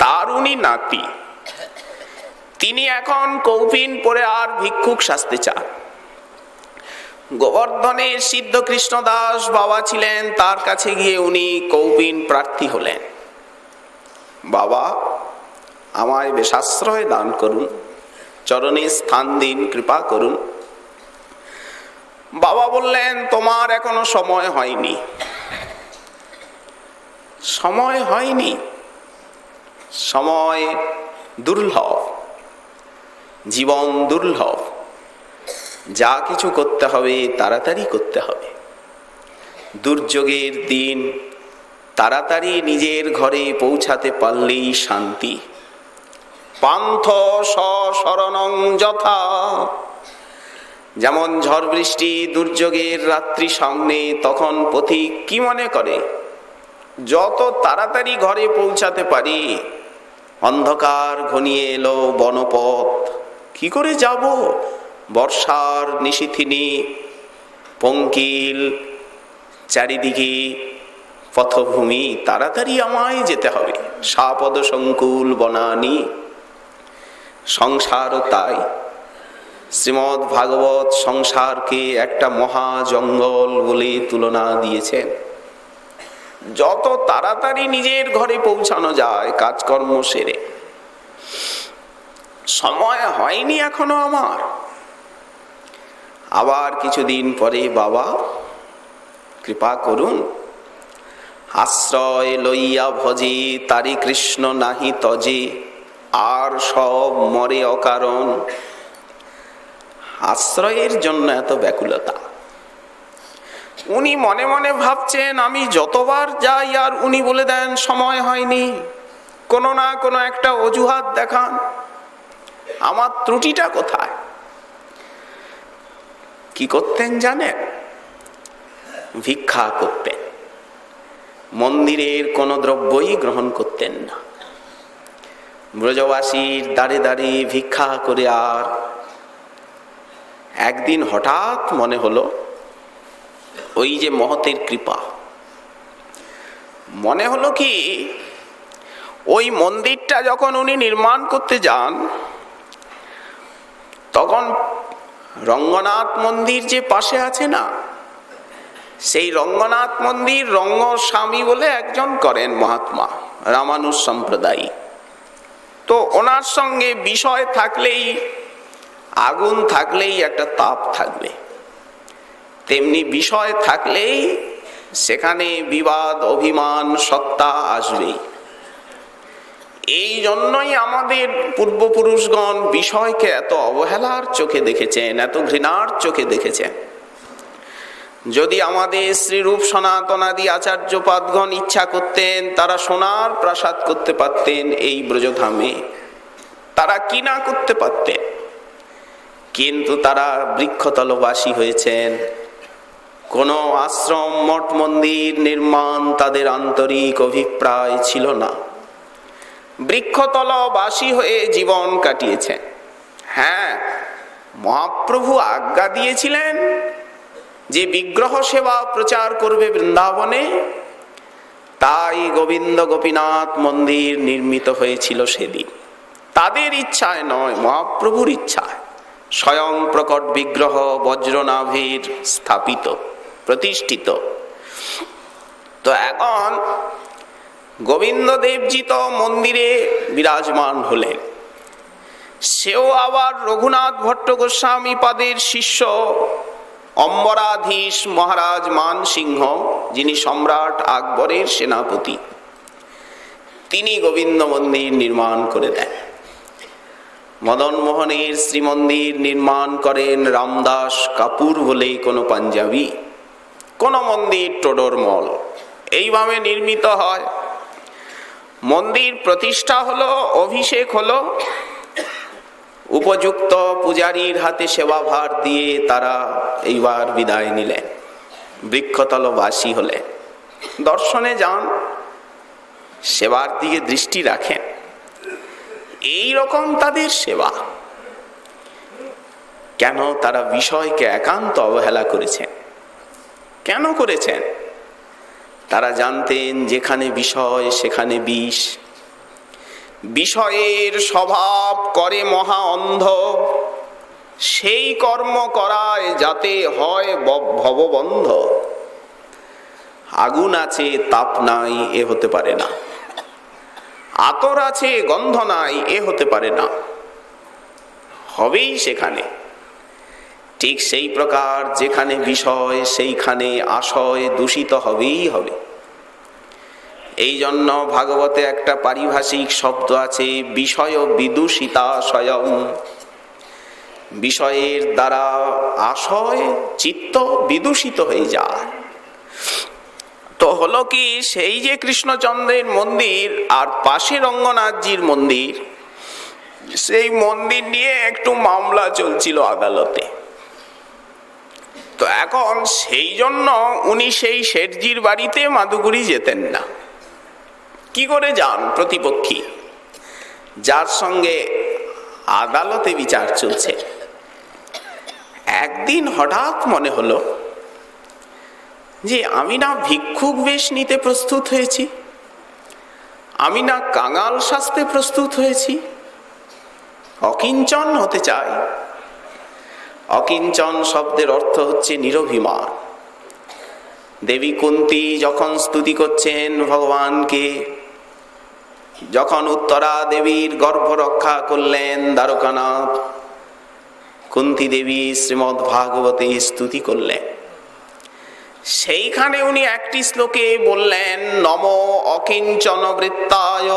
তার উনি নাতি, তিনি এখন কৌপিন পরে আর ভিক্ষুক সাজতে চান। গোবর্ধনের সিদ্ধ কৃষ্ণদাস বাবা ছিলেন, তার কাছে গিয়ে উনি কৌপিন প্রার্থী হলেন। বাবা, আমায় বেশাশ্রয় দান করুন, চরণে স্থান দিন, কৃপা করুন। বাবা বললেন, তোমার এখনো সময় হয়নি। সময় হয়নি? সময় দুর্লভ, জীবন দুর্লভ। যা কিছু করতে হবে তাড়াতাড়ি করতে হবে। দুর্যোগের দিন তাড়াতাড়ি নিজের ঘরে পৌঁছাতে পারলেই শান্তি। পান্থ সশরণং যথা, যেমন ঝড় বৃষ্টি দুর্যোগের রাত্রি সামনে, তখন পথিক কি মনে করে, যত তাড়াতাড়ি ঘরে পৌঁছাতে পারি। অন্ধকার ঘনিয়ে এলো, বনপথ কি করে যাব? বর্ষার নিশীথিনী, পঙ্কিল চারিদিকে পথভূমি, তাড়াতাড়ি আমায় যেতে হবে। সাপদ সংকুল বনানি, সংসার তাই। শ্রীমদ্ ভাগবত সংসারকে একটা মহা জঙ্গল বলে তুলনা দিয়েছেন। যত তাড়াতাড়ি নিজের ঘরে পৌঁছানো যায় কাজকর্ম সেরে, সময় হয়নি এখনো আমার। আবার কিছুদিন পরে বাবা কৃপা করুন, আশ্রয় লইয়া ভজে তারি কৃষ্ণ নাহি তজে, আর সব মরে অকারণ। আশ্রয়ের জন্য এত ব্যাকুলতা। উনি মনে মনে ভাবছেন আমি যতবার যাই আর উনি বলে দেন সময় হয়নি, কোনো না কোনো একটা অজুহাত দেখান, আমার ত্রুটিটা কোথায়? কি করতেন জানেন? ভিক্ষা করতেন। মন্দিরের কোনো দ্রব্যই গ্রহণ করতেন না। ব্রজবাসীর দাঁড়ে দাঁড়ে ভিক্ষা করে। আর একদিন হঠাৎ মনে হলো, ওই যে মহতের কৃপা, মনে হলো কি ওই মন্দিরটা যখন উনি নির্মাণ করতে যান, তখন রঙ্গনাথ মন্দির যে পাশে আছে না, সেই রঙ্গনাথ মন্দির রঙ্গস্বামী বলে একজন করেন মহাত্মা, রামানুজ সম্প্রদায়। তো ওনার সঙ্গে বিষয় থাকলেই, আগুন থাকলেই একটা তাপ থাকবে, তেমনি বিষয় থাকলেই সেখানে বিবাদ অভিমান সত্তা আসবেই। এই জন্যই আমাদের পূর্বপুরুষগণ বিষয়কে এত অবহেলার চোখে দেখেছেন, এত ঘৃণার চোখে দেখেছেন। যদি আমাদের শ্রীরূপ সনাতনাদি আচার্যপাদগণ ইচ্ছা করতেন, তারা সোনার প্রাসাদ করতে পারতেন এই ব্রজধামে, তারা কি না করতে পারতেন। কিন্তু তারা বৃক্ষতলবাসী হয়েছেন। কোন আশ্রম মঠ মন্দির নির্মাণ তাদের আন্তরিক অভিপ্রায় ছিল না। বৃক্ষতলবাসী হয়ে জীবন কাটিয়েছেন। হ্যাঁ, মহাপ্রভু আজ্ঞা দিয়েছিলেন যে বিগ্রহ সেবা প্রচার করবে বৃন্দাবনে, তাই গোবিন্দ গোপীনাথ মন্দির নির্মিত হয়েছিল সেদিন। তাদের ইচ্ছায় নয়, মহাপ্রভুর ইচ্ছায় স্বয়ং প্রকট বিগ্রহ বজ্রনাভের স্থাপিত, প্রতিষ্ঠিত। তো এখন গোবিন্দ দেবজি তো মন্দিরে বিরাজমান হলেন। সেও আবার রঘুনাথ ভট্ট গোস্বামী পাদের শিষ্য অম্বরাধীশ মহারাজ মানসিংহ, যিনি সম্রাট আকবরের সেনাপতি, তিনি গোবিন্দ মন্দির নির্মাণ করে দেন। মদন মোহনের শ্রীমন্দির নির্মাণ করেন রামদাস কাপুর বলে কোনো পাঞ্জাবি। কোন মন্দির টোডরমল এইভাবে নির্মিত হয়। মন্দির প্রতিষ্ঠা হলো, অভিষেক হলো, উপযুক্ত পূজারীর হাতে সেবাভার দিয়ে তারা এইবার বিদায় নিলেন, বৃক্ষতলবাসী হলে। দর্শনে যান, সেবার দিকে দৃষ্টি রাখেন, এই রকম তাদের সেবা। কেন তারা বিষয়কে একান্ত অবহেলা করেছেন? কেন করেছেন? তারা জানতেন যেখানে বিষয় সেখানে বিষ। বিষয়ের স্বভাব করে মহা অন্ধ, সেই কর্ম করায় যাতে হয় ভববন্ধ। আগুন আছে তাপ নাই, এ হতে পারে না। আতর আছে গন্ধ নাই, এ হতে পারে না। হবেই সেখানে। ঠিক সেই প্রকার যেখানে বিষয় সেইখানে আশয় দূষিত হবেই হবে। এই জন্য ভাগবতে একটা পারিভাষিক শব্দ আছে, বিষয় বিদূষিতা স্বয়ং। বিষয়ের দ্বারা আশয় চিত্ত বিদূষিত হয়ে যায়। তো হলো কি, সেই যে কৃষ্ণচন্দ্রের মন্দির আর পাশে রঙ্গনাথজির মন্দির, সেই মন্দির নিয়ে একটু মামলা চলছিল আদালতে। তো এখন সেই জন্য উনি সেই শেঠজির বাড়িতে মাদুগুরি যেতেন না। কি করে যান? প্রতিপক্ষী যার সঙ্গে আদালতে বিচার চলছে। একদিন হঠাৎ মনে হলো যে আমি না ভিক্ষুক বেশ নিতে প্রস্তুত হয়েছি, আমি না কাঙাল সাজতে প্রস্তুত হয়েছি, অকিঞ্চন হতে চাই। অকিঞ্চন শব্দের অর্থ হচ্ছে নিরভিমান। দেবী কুন্তী যখন স্তুতি করছেন ভগবানকে, যখন উত্তরা দেবীর গর্ভ রক্ষা করলেন দ্বারকানাথ, কুন্তী দেবী শ্রীমদ্ ভাগবতে স্তুতি করলেন। সেইখানে উনি একটি শ্লোকে বললেন, নমো অকিঞ্চন বৃত্তায়,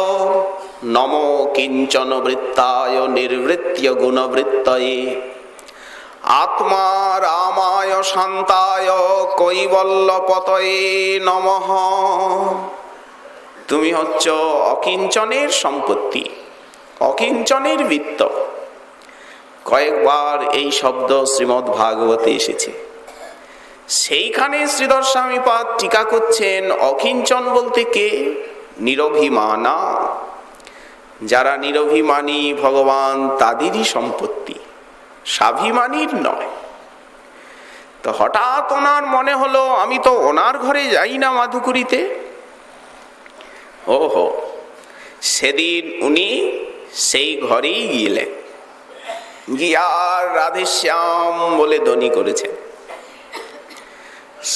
নমো কিঞ্চন বৃত্তায় নির্বৃত্য গুণবৃত্তয়ে, আত্মা রামায় শান্তায় কৈবল্যপতয়ে নমঃ। তুমি হচ্ছ অকিঞ্চনের সম্পত্তি, অকিঞ্চনের বৃত্ত। কয়েকবার এই শব্দ শ্রীমদ্ ভাগবতে এসেছে। সেইখানে শ্রীধর স্বামীপাদ টিকা করছেন, অকিঞ্চন বলতে কে? নিরভিমানা। যারা নিরভিমানী ভগবান তাদেরই সম্পত্তি, স্বাভিমানীর নয়। তো হঠাৎ ওনার মনে হলো, আমি তো ওনার ঘরে যাই না মাধুকুরিতে। ওহো, সেদিন উনি সেই ঘরেই গেলেন, গিয়ার রাধেশ্যাম বলে ধ্বনি করেছেন।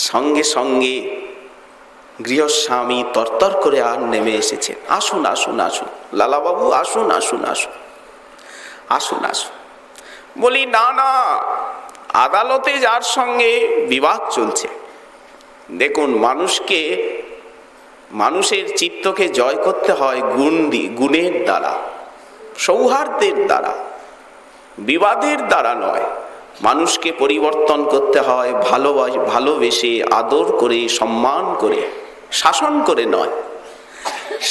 সঙ্গে সঙ্গে গৃহস্বামী তরতর করে আর নেমে এসেছেন, আসুন আসুন আসুন লালাবাবু, আসুন আসুন আসুন আসুন আসুন। বলি, না না, আদালতে যার সঙ্গে বিবাদ চলছে। দেখুন, মানুষের চিত্তকে জয় করতে হয় গুণের দ্বারা, সৌহার্দ্যের দ্বারা, বিবাদের দ্বারা নয়। মানুষকে পরিবর্তন করতে হয় ভালোবেসে, আদর করে, সম্মান করে, শাসন করে নয়।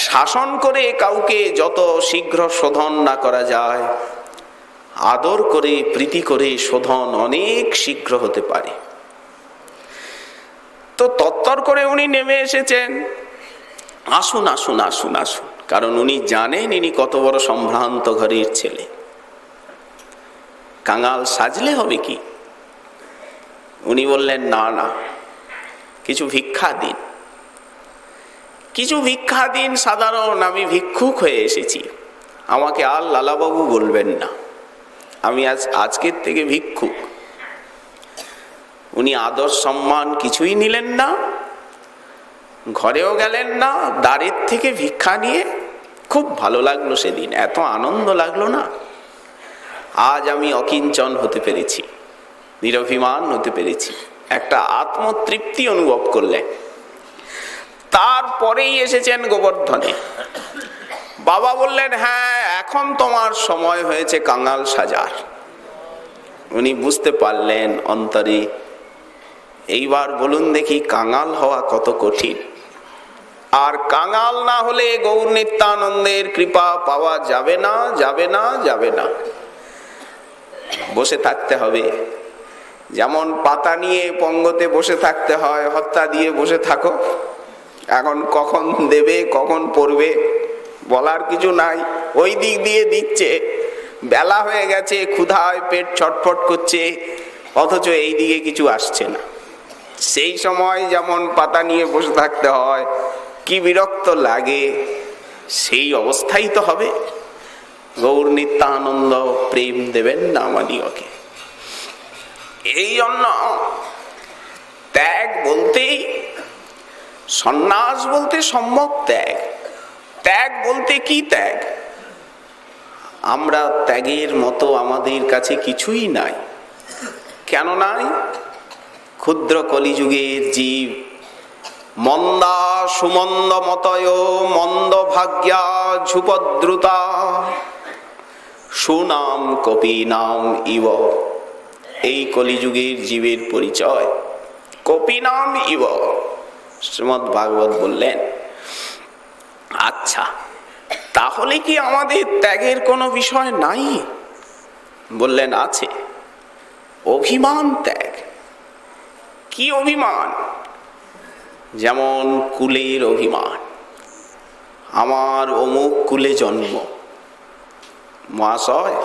শাসন করে কাউকে যত শীঘ্র শোধন না করা যায়, আদর করে, প্রীতি করে শোধন অনেক শীঘ্র হতে পারে। তো তত্তর করে উনি নেমে এসেছেন, আসুন আসুন আসুন আসুন। কারণ উনি জানেন ইনি কত বড় সম্ভ্রান্ত ঘরের ছেলে। কাঙাল সাজলে হবে কি? উনি বললেন, না না, কিছু ভিক্ষা দিন, কিছু ভিক্ষা দিন। সাধারণ আমি ভিক্ষুক হয়ে এসেছি, আমাকে আর লালাবাবু বলবেন না, আমি আজকের থেকে ভিক্ষুক। উনি আদর সম্মান কিছুই নিলেন না, ঘরেও গেলেন না, দ্বারের থেকে ভিক্ষা নিয়ে খুব ভালো লাগলো সেদিন, এত আনন্দ লাগলো না। আজ আমি অকিঞ্চন হতে পেরেছি, নিরভিমান হতে পেরেছি, একটা আত্মতৃপ্তি অনুভব করলেন। তারপরেই এসেছেন গোবর্ধনে। বাবা বললেন, হ্যাঁ, এখন তোমার সময় হয়েছে কাঙাল সাজার। উনি বুঝতে পারলেন অন্তরে, এইবার বলুন দেখি কাঙাল হওয়া কত কঠিন। আর কাঙাল না হলে গৌর নিত্যানন্দের কৃপা পাওয়া যাবে না, যাবে না, যাবে না। বসে থাকতে হবে, যেমন পাতা নিয়ে পঙ্গতে বসে থাকতে হয়, হত্যা দিয়ে বসে থাকো। এখন কখন দেবে, কখন পড়বে বলার কিছু নাই। ওই দিক দিয়ে দিচ্ছে, বেলা হয়ে গেছে, ক্ষুধায় পেট ছটফট করছে, অথচ এই দিকে কিছু আসছে না। সেই সময় যেমন পাতা নিয়ে বসে থাকতে হয়, কি বিরক্ত লাগে, সেই অবস্থাই তো হবে। গৌর নিত্যানন্দ প্রেম দেবেন না আমাদিগকে। এই জন্য ত্যাগ বলতেই, সন্ন্যাস বলতে সম্যক ত্যাগ। ত্যাগ বলতে কি ত্যাগ? আমরা ত্যাগের মতো আমাদের কাছে কিছুই নাই। কেন নাই? ক্ষুদ্র কলিযুগের জীব, মন্দা সুমন্দ মতয় মন্দ ভাগ্যা ঝুপদ্রুতা সুনাম কপি নাম ইব। এই কলিযুগের জীবের পরিচয় কপি নাম ইব। শ্রীমদ্ ভাগবত বললেন, আচ্ছা, তাহলে কি আমাদের ত্যাগের কোনো বিষয় নাই? বললেন, আছে। অভিমান ত্যাগ। কি অভিমান? যেমন কুলের অভিমান। আমার অমুক কুলে জন্ম। মহাশয়,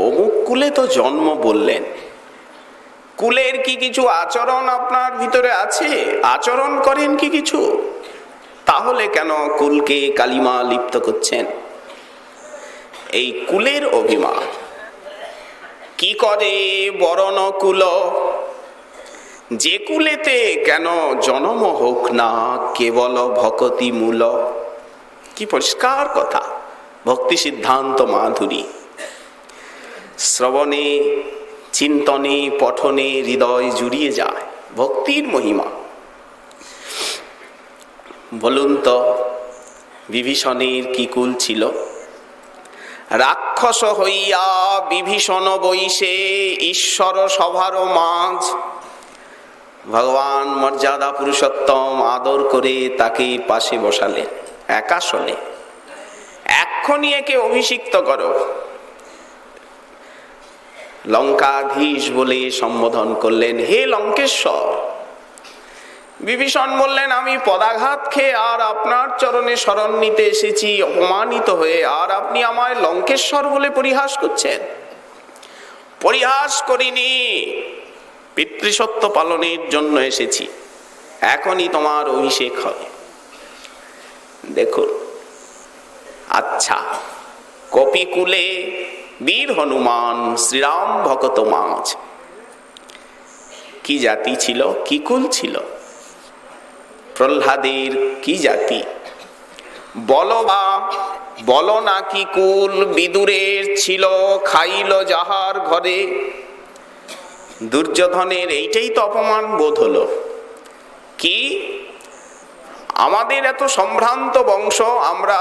অমুক কুলে তো জন্ম বললেন, কুলের কি কিছু আচরণ আপনার ভিতরে আছে? আচরণ করেন কি কিছু? তাহলে কেন কুলকে কালিমা লিপ্ত করছেন? এই কুলের অভিমান। কি করে বরণ কুল, যে কুলেতে কেন জনম হোক না কেবল ভকতি মূল। কি পরিষ্কার কথা, ভক্তি সিদ্ধান্ত মাধুরী। শ্রবণে, চিন্তনে, পঠনে হৃদয় জুড়িয়ে যায় ভক্তির মহিমা। বলুন তো, বিভীষণের কি কুল ছিল? রাক্ষস হইয়া বিভীষণ বৈশে ঈশ্বর সভার মাঝ। ভগবান মর্যাদা পুরুষোত্তম আদর করে তাকে পাশে বসালেন একাসনে। এক্ষুনি একে অভিষিক্ত করো, লঙ্কাধীশ বলে সম্বোধন করলেন, হে লঙ্কেশ্বর। বিভীষণ বললেন, আমি পদাঘাত খেয়ে আর আপনার চরণে শরণ নিতে এসেছি অপমানিত হয়ে, আর আপনি আমায় লঙ্কেশ্বর বলে পরিহাস করছেন। পরিহাস করিনি, পিতৃসত্য পালনের জন্য এসেছি, এখনই তোমার অভিষেক হবে। দেখুন, আচ্ছা, কপিকুলে বীর হনুমান শ্রীরাম ভকত মাঝ কি জাতি ছিল, কি কুল ছিল? প্রহ্লাদের কি জাতি? বল না কি কুল, বিদুরের ছিল খাইল যাহার ঘরে। দুর্যোধনের এইটাই তো অপমান বোধ হলো। কি আমাদের এত সম্ভ্রান্ত বংশ, আমরা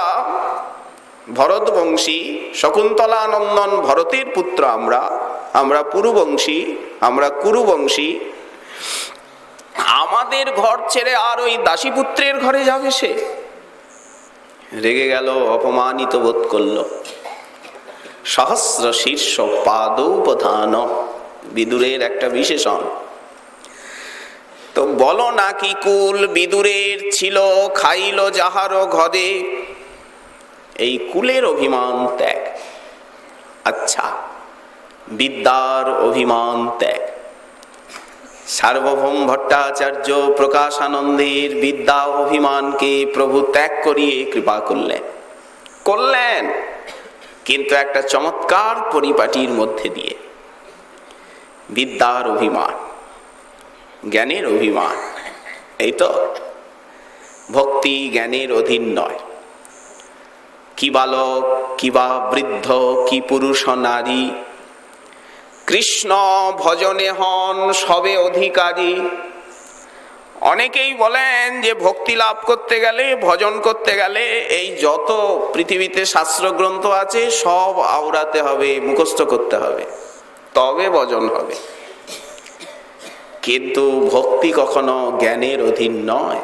ভরতবংশী, শকুন্তলা নন্দন ভরতের পুত্র, আমরা পুরুবংশী, আমরা কুরুবংশী, আমাদের ঘর ছেড়ে আর ওই দাসীপুত্রের ঘরে যাবে সে? রেগে গেল, অপমানিত বোধ করল। সহস্র শীর্ষ পাদৌপধান বিদুরের একটা বিশেষণ। তো বলো না কি কুল, বিদুরের ছিল খাইল যাহার ঘরে। এই কুলের অভিমান ত্যাগ। আচ্ছা, বিদ্যার অভিমান ত্যাগ। সার্বভৌম ভট্টাচার্য প্রকাশানন্দের বিদ্যা অভিমানকে প্রভু ত্যাগ করিয়ে কৃপা করলেন, কিন্তু একটা চমৎকার পরিপাটির মধ্যে দিয়ে। বিদ্যার অভিমান, জ্ঞানের অভিমান, এই তো। ভক্তি জ্ঞানের অধীন নয়। কি বালক, কি বা বৃদ্ধ, কি পুরুষ নারী, কৃষ্ণ ভজনে হন সবে অধিকারী। অনেকেই বলেন যে ভক্তি লাভ করতে গেলে, ভজন করতে গেলে এই যত পৃথিবীতে শাস্ত্র গ্রন্থ আছে সব আওড়াতে হবে, মুখস্থ করতে হবে, তবে ভজন হবে। কিন্তু ভক্তি কখনো জ্ঞানের অধীন নয়,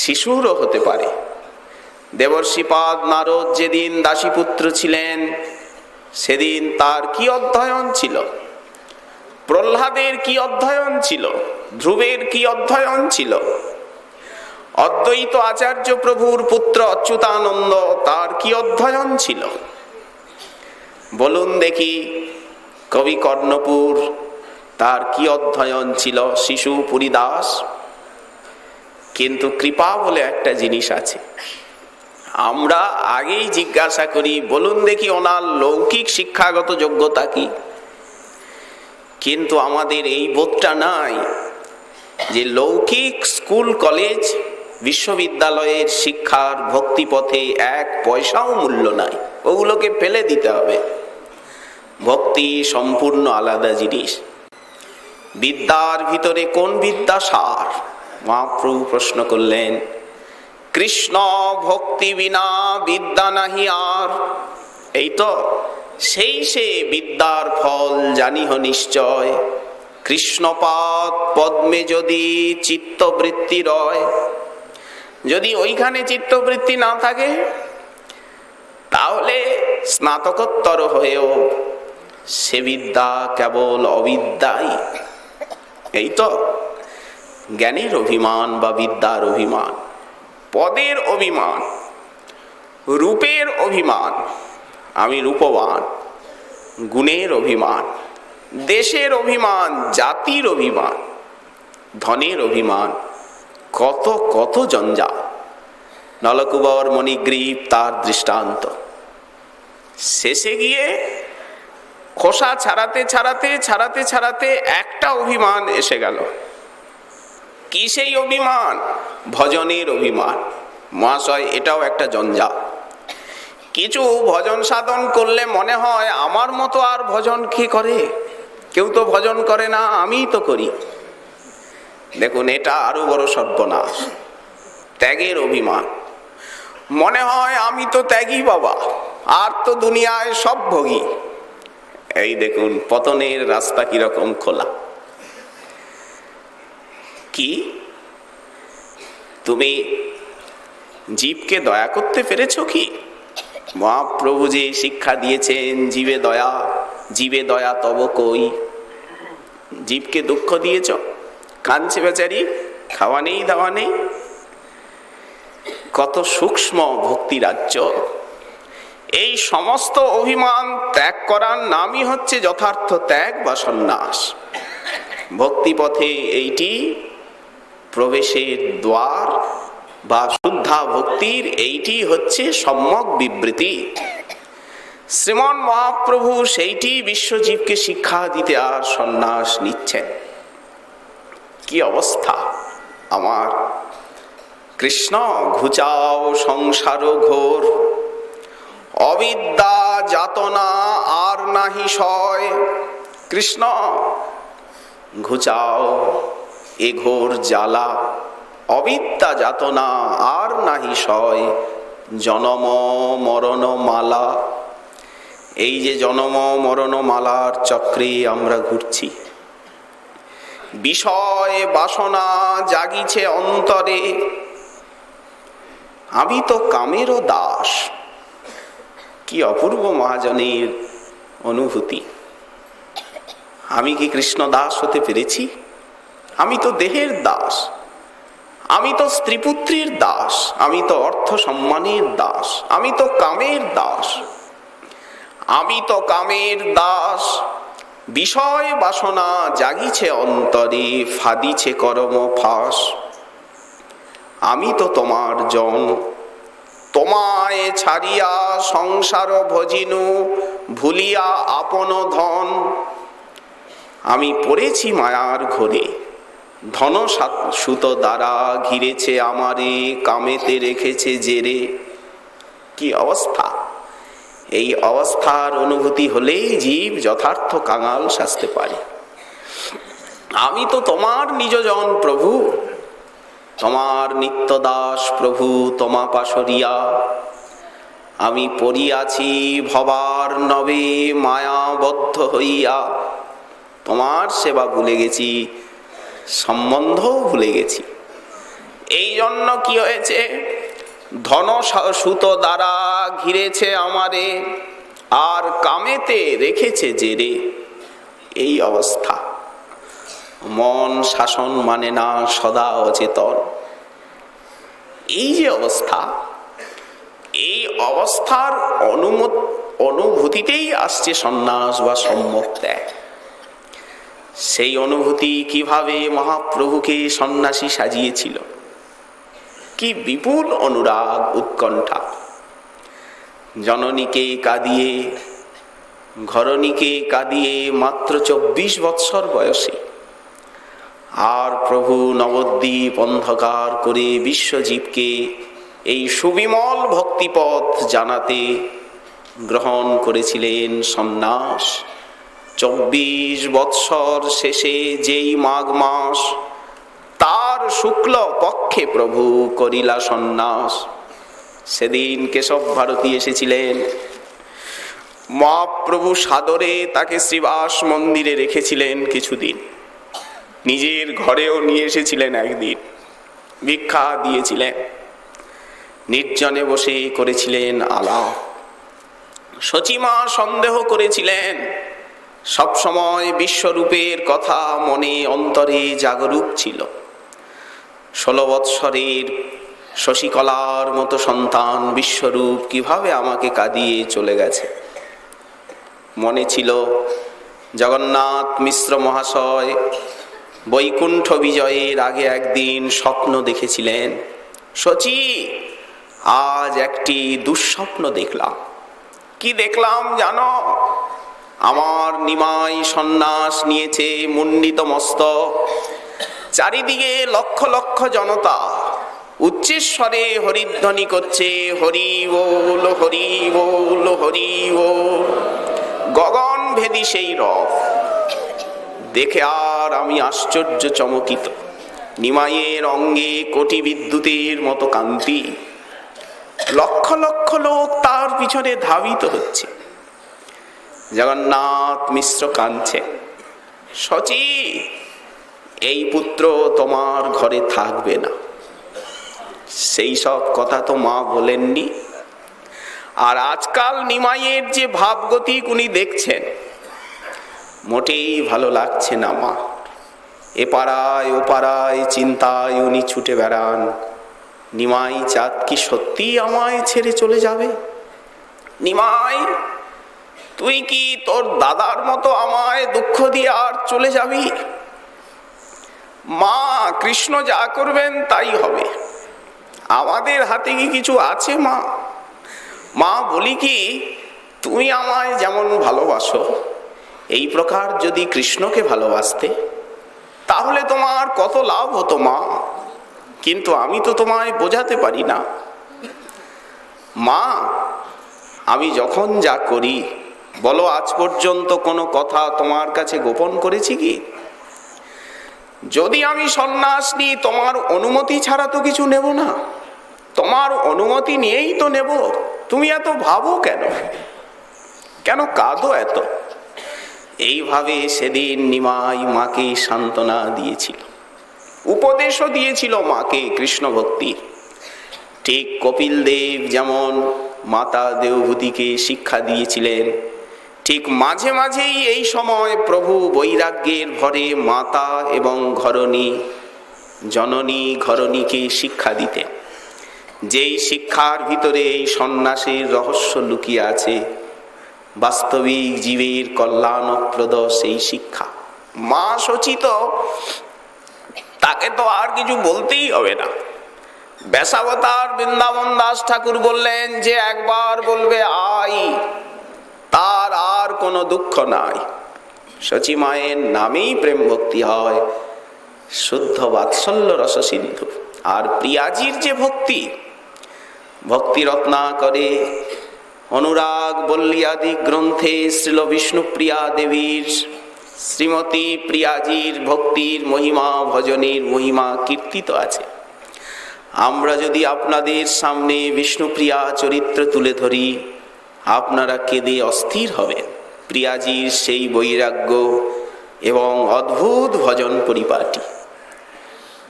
শিশুরও হতে পারে। দেবর্ষিপাদ নারদ যেদিন দাসীপুত্র ছিলেন, সেদিন তার কি অধ্যয়ন ছিল? প্রহ্লাদের কি অধ্যয়ন ছিল? ধ্রুবের কি অধ্যয়ন ছিল? অদ্বৈত আচার্য প্রভুর পুত্র অচ্যুতানন্দ, তার কি অধ্যয়ন ছিল? বলুন দেখি, কবি কর্ণপুর, তার কি অধ্যয়ন ছিল? শিশু পুরীদাস। কিন্তু কৃপা বলে একটা জিনিস আছে। আমরা আগেই জিজ্ঞাসা করি, বলুন দেখি ওনার লৌকিক শিক্ষাগত যোগ্যতা কি? কিন্তু আমাদের এই বোধটা নাই যে লৌকিক স্কুল কলেজ বিশ্ববিদ্যালয়ের শিক্ষার ভক্তিপথে এক পয়সাও মূল্য নাই, ওগুলোকে ফেলে দিতে হবে। ভক্তি সম্পূর্ণ আলাদা জিনিস। বিদ্যার ভিতরে কোন বিদ্যা সার? মহাপ্রভু প্রশ্ন করলেন, কৃষ্ণ ভক্তি বিনা বিদ্যা নাহি আর। এই তো সেই সে বিদ্যার ফল জানিহ নিশ্চয়, কৃষ্ণপাদ পদ্মে যদি চিত্তবৃত্তি রয়। যদি ওইখানে চিত্তবৃত্তি না থাকে, তাহলে স্নাতকোত্তর হয়েও সে বিদ্যা কেবল অবিদ্যাই। এই তো জ্ঞানের অভিমান বা বিদ্যার অভিমান, পদের অভিমান, রূপের অভিমান, আমি রূপবান, গুণের অভিমান, দেশের অভিমান, জাতির অভিমান, ধনের অভিমান, কত কত জঞ্জাল। নলকুবর মণিগ্রীব তার দৃষ্টান্ত। শেষে গিয়ে খোসা ছাড়াতে ছাড়াতে ছাড়াতে ছাড়াতে একটা অভিমান এসে গেল। কি সেই অভিমান? ভজনের অভিমান। মহাশয়, এটাও একটা জঞ্জাল। কিছু ভজন সাধন করলে মনে হয় আমার মতো আর ভজন কি করে? কেউ তো ভজন করে না, আমিই তো করি। দেখুন, এটা আরো বড় সর্বনাশ। ত্যাগের অভিমান। মনে হয় আমি তো ত্যাগী বাবা, আর তো দুনিয়ায় সব ভোগী। এই দেখুন পতনের রাস্তা কিরকম খোলা। কি তুমি জীবকে দয়া করতে পেরেছ কি? মহাপ্রভু যে শিক্ষা দিয়েছেন, জীবে দয়া, জীবে দয়া তব কই। জীবকে দুঃখ দিয়েছ, কাঁদছে বেচারি, খাওয়া নেই দাওয়া নেই। কত সূক্ষ্ম ভক্তি রাজ্য। এই সমস্ত অভিমান ত্যাগ করার নামই হচ্ছে যথার্থ ত্যাগ বা সন্ন্যাস। ভক্তিপথে এইটি প্রবেশের দ্বার বা শুদ্ধা ভক্তির এইটি হচ্ছে সম্যক বিবৃতি। শ্রীমন মহাপ্রভু সেইটি বিশ্বজীবকে শিক্ষা দিতে আর সন্ন্যাস নিচ্ছেন। কি অবস্থা আমার! কৃষ্ণ ঘুচাও সংসার ঘোর, অবিদ্যা যাতনা আর নাহি সয়। কৃষ্ণ ঘুচাও এ ঘোর জ্বালা, অবিদ্যা যাতনা আর নাহি সয়। জনম মরণ মালা। এই যে জনম মরণ মালার চক্রে আমরা ঘুরছি। বিষয় বাসনা জাগিছে অন্তরে, আমি তো কামেরও দাস। কি অপূর্ব মহাজনের অনুভূতি! আমি কি কৃষ্ণ দাস হতে পেরেছি? আমি তো দেহের দাস, আমি তো স্ত্রীপুত্রীর দাস, আমি তো অর্থ সম্মানের দাস, আমি তো কামের দাস। আমি তো কামের দাস। বিষয় বাসনা জাগিছে অন্তরে, ফাদিছে কর্ম ফাঁস। আমি তো তোমার জন, তোমায় ছাড়িয়া সংসার ভজিনু, ভুলিয়া আপন ধন। আমি পড়েছি মায়ার ঘোরে, ধন সুতো দ্বারা ঘিরেছে আমারে, কামেতে রেখেছে জেরে। কি অবস্থা! এই অবস্থার অনুভূতি হলেই জীব যথার্থ কাঙাল সাজতে পারে। আমি তো তোমার নিজজন প্রভু, তোমার নিত্য দাস প্রভু, তোমা পাশরিয়া। আমি পড়িয়াছি ভবার নবে মায়াবদ্ধ হইয়া। তোমার সেবা ভুলে গেছি, সম্বন্ধও ভুলে গেছি। এই জন্য কি হয়েছে? ধন সুতো দ্বারা ঘিরেছে আমারে, আর কামেতে রেখেছে জেরে। এই অবস্থা। মন শাসন মানে না, সদা অচেতন। এই যে অবস্থা, এই অবস্থার অনুভূতিতেই আসছে সন্ন্যাস বা সম্যক ত্যাগ। সেই অনুভূতি কিভাবে মহাপ্রভুকে সন্ন্যাসী সাজিয়েছিল! কি বিপুল অনুরাগ, উৎকণ্ঠা! জননীকে কাঁদিয়ে, ঘরণীকে কাঁদিয়ে মাত্র 24 বৎসর বয়সে, আর প্রভু নবদ্বীপ অন্ধকার করে বিশ্বজীবকে এই সুবিমল ভক্তিপথ জানাতে গ্রহণ করেছিলেন সন্ন্যাস। 24 বৎসর শেষে যেই মাঘ মাস, তার শুক্ল পক্ষে প্রভু করিলা সন্ন্যাস। সেদিন কেশব ভারতী এসেছিলেন। মহাপ্রভু সাদরে তাকে শ্রীবাস মন্দিরে রেখেছিলেন কিছুদিন, নিজের ঘরেও নিয়ে এসেছিলেন একদিন, ভিক্ষা দিয়েছিলেন, নির্জনে বসে করেছিলেন আলাপ। সচিমা সন্দেহ করেছিলেন, সবসময় বিশ্বরূপের কথা মনে অন্তরে জাগরূক ছিল। 16 বৎসরের শশীকলার মতো সন্তান বিশ্বরূপ কিভাবে আমাকে কাঁদিয়ে চলে গেছে। মনে ছিল জগন্নাথ মিশ্র মহাশয় বৈকুণ্ঠ বিজয়ের আগে একদিন স্বপ্ন দেখেছিলেন, শচী আজ একটি দুঃস্বপ্ন দেখলাম। কি দেখলাম জানো? আমার নিমাই সন্ন্যাস নিয়েছে, মুন্ডিত মস্তক, চারিদিকে লক্ষ লক্ষ জনতা উচ্চস্বরে হরিধ্বনি করছে, হরি বল হরি বল হরি বল। গগন ভেদি সেই রব দেখে আর আমি আশ্চর্য চমকিত। নিমাইয়ের অঙ্গে কোটি বিদ্যুতের মতো কান্তি, লক্ষ লক্ষ লোক তার পিছনে ধাবিত হচ্ছে। জগন্নাথ মিশ্র কাঁদছে, শচী এই পুত্র তোমার ঘরে থাকবে না। সেই সব কথা তো মা বলেননি। আর আজকাল নিমাইয়ের যে ভাবগতিক উনি দেখছেন, মোটেই ভালো লাগছে না মা। এপাড়ায় ওপাড়ায় চিন্তায় উনি ছুটে বেড়ান। নিমাই চাঁদ কি সত্যি আমায় ছেড়ে চলে যাবে? নিমাই, তুই কি তোর দাদার মতো আমায় দুঃখ দিয়ে আর চলে যাবি? মা, কৃষ্ণ যা করবেন তাই হবে, আমাদের হাতে কি কিছু আছে মা? মা বলি কি, তুমি আমায় যেমন ভালোবাসো, এই প্রকার যদি কৃষ্ণকে ভালোবাসতে তাহলে তোমার কত লাভ হতো মা। কিন্তু আমি তো তোমায় বোঝাতে পারি না। মা, আমি যখন যা করি, বলো আজ পর্যন্ত কোনো কথা তোমার কাছে গোপন করেছি কি? যদি আমি সন্ন্যাস নিই, তোমার অনুমতি ছাড়া তো কিছু নেব না, তোমার অনুমতি নিয়েই তো নেব। তুমি এত ভাবো কেন? কেন কাঁদো এত? এইভাবে সেদিন নিমাই মাকে সান্ত্বনা দিয়েছিল, উপদেশও দিয়েছিল মাকে কৃষ্ণ ভক্তির। ঠিক কপিল দেব যেমন মাতা দেবভূতিকে শিক্ষা দিয়েছিলেন, ঠিক মাঝে মাঝেই এই সময় প্রভু বৈরাগ্যের ভরে মাতা এবং জননী ঘরণীকে শিক্ষা দিতেন। যেই শিক্ষার ভিতরে এই সন্ন্যাসের রহস্য লুকিয়ে আছে, বাস্তবিক জীবের কল্যাণপ্রদ সেই শিক্ষা। মা সচিত, তাকে তো আর কিছু বলতেই হবে না। ব্যাসাবতার বৃন্দাবন দাস ঠাকুর বললেন যে একবার বলবে আই, তার আর কোনো দুঃখ নাই। সচী মায়ের নামেই প্রেম ভক্তি হয়, শুদ্ধ বাৎসল্য রস সিন্ধু। আর প্রিয়াজির যে ভক্তি রত্নাকরে অনুরাগ বল্লিয়াদি গ্রন্থে শ্রীল বিষ্ণুপ্রিয়া দেবীর শ্রীমতী প্রিয়াজির ভক্তির মহিমা, ভজনের মহিমা কীর্তিত আছে। আমরা যদি আপনাদের সামনে বিষ্ণুপ্রিয়া চরিত্র তুলে ধরি, আপনারা কেঁদে অস্থির হবেন। প্রিয়াজির সেই বৈরাগ্য এবং অদ্ভুত ভজন পরিপাটি।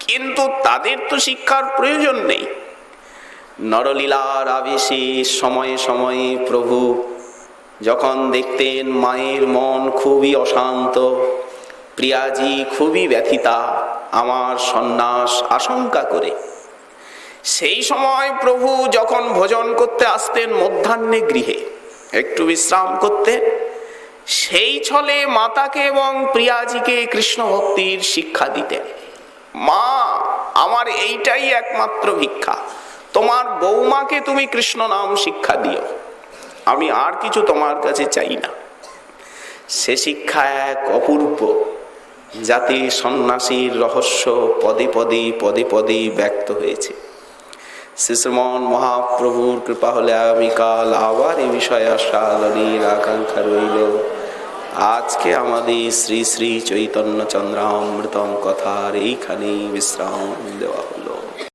কিন্তু তাদের তো শিক্ষার প্রয়োজন নেই। নরলীলার আবেশে সময়ে সময়ে প্রভু যখন দেখতেন মায়ের মন খুবই অশান্ত, প্রিয়াজি খুবই ব্যথিতা আমার সন্ন্যাস আশঙ্কা করে, সেই সময় প্রভু যখন ভোজন করতে আসতেন মধ্যাহ্নে গৃহে একটু বিশ্রাম করতে, সেই ছলে মাতাকে এবং প্রিয়াজিকে কৃষ্ণ ভক্তির শিক্ষা দিতেন। মা, আমার এইটাই একমাত্র ভিক্ষা, তোমার বৌমাকে তুমি কৃষ্ণ নাম শিক্ষা দিও, আমি আর কিছু তোমার কাছে চাই না। সে শিক্ষা এক অপূর্ব, যাতে সন্ন্যাসীর রহস্য পদে পদে ব্যক্ত হয়েছে। শ্রীশ্রমণ মহাপ্রভুর কৃপা হলে আগামীকাল আবার এ বিষয়ে আস্বাদনের আকাঙ্ক্ষা রইল। আজকে আমাদের শ্রী শ্রী চৈতন্য চন্দ্রামৃতম কথার এইখানেই বিশ্রাম দেওয়া হল।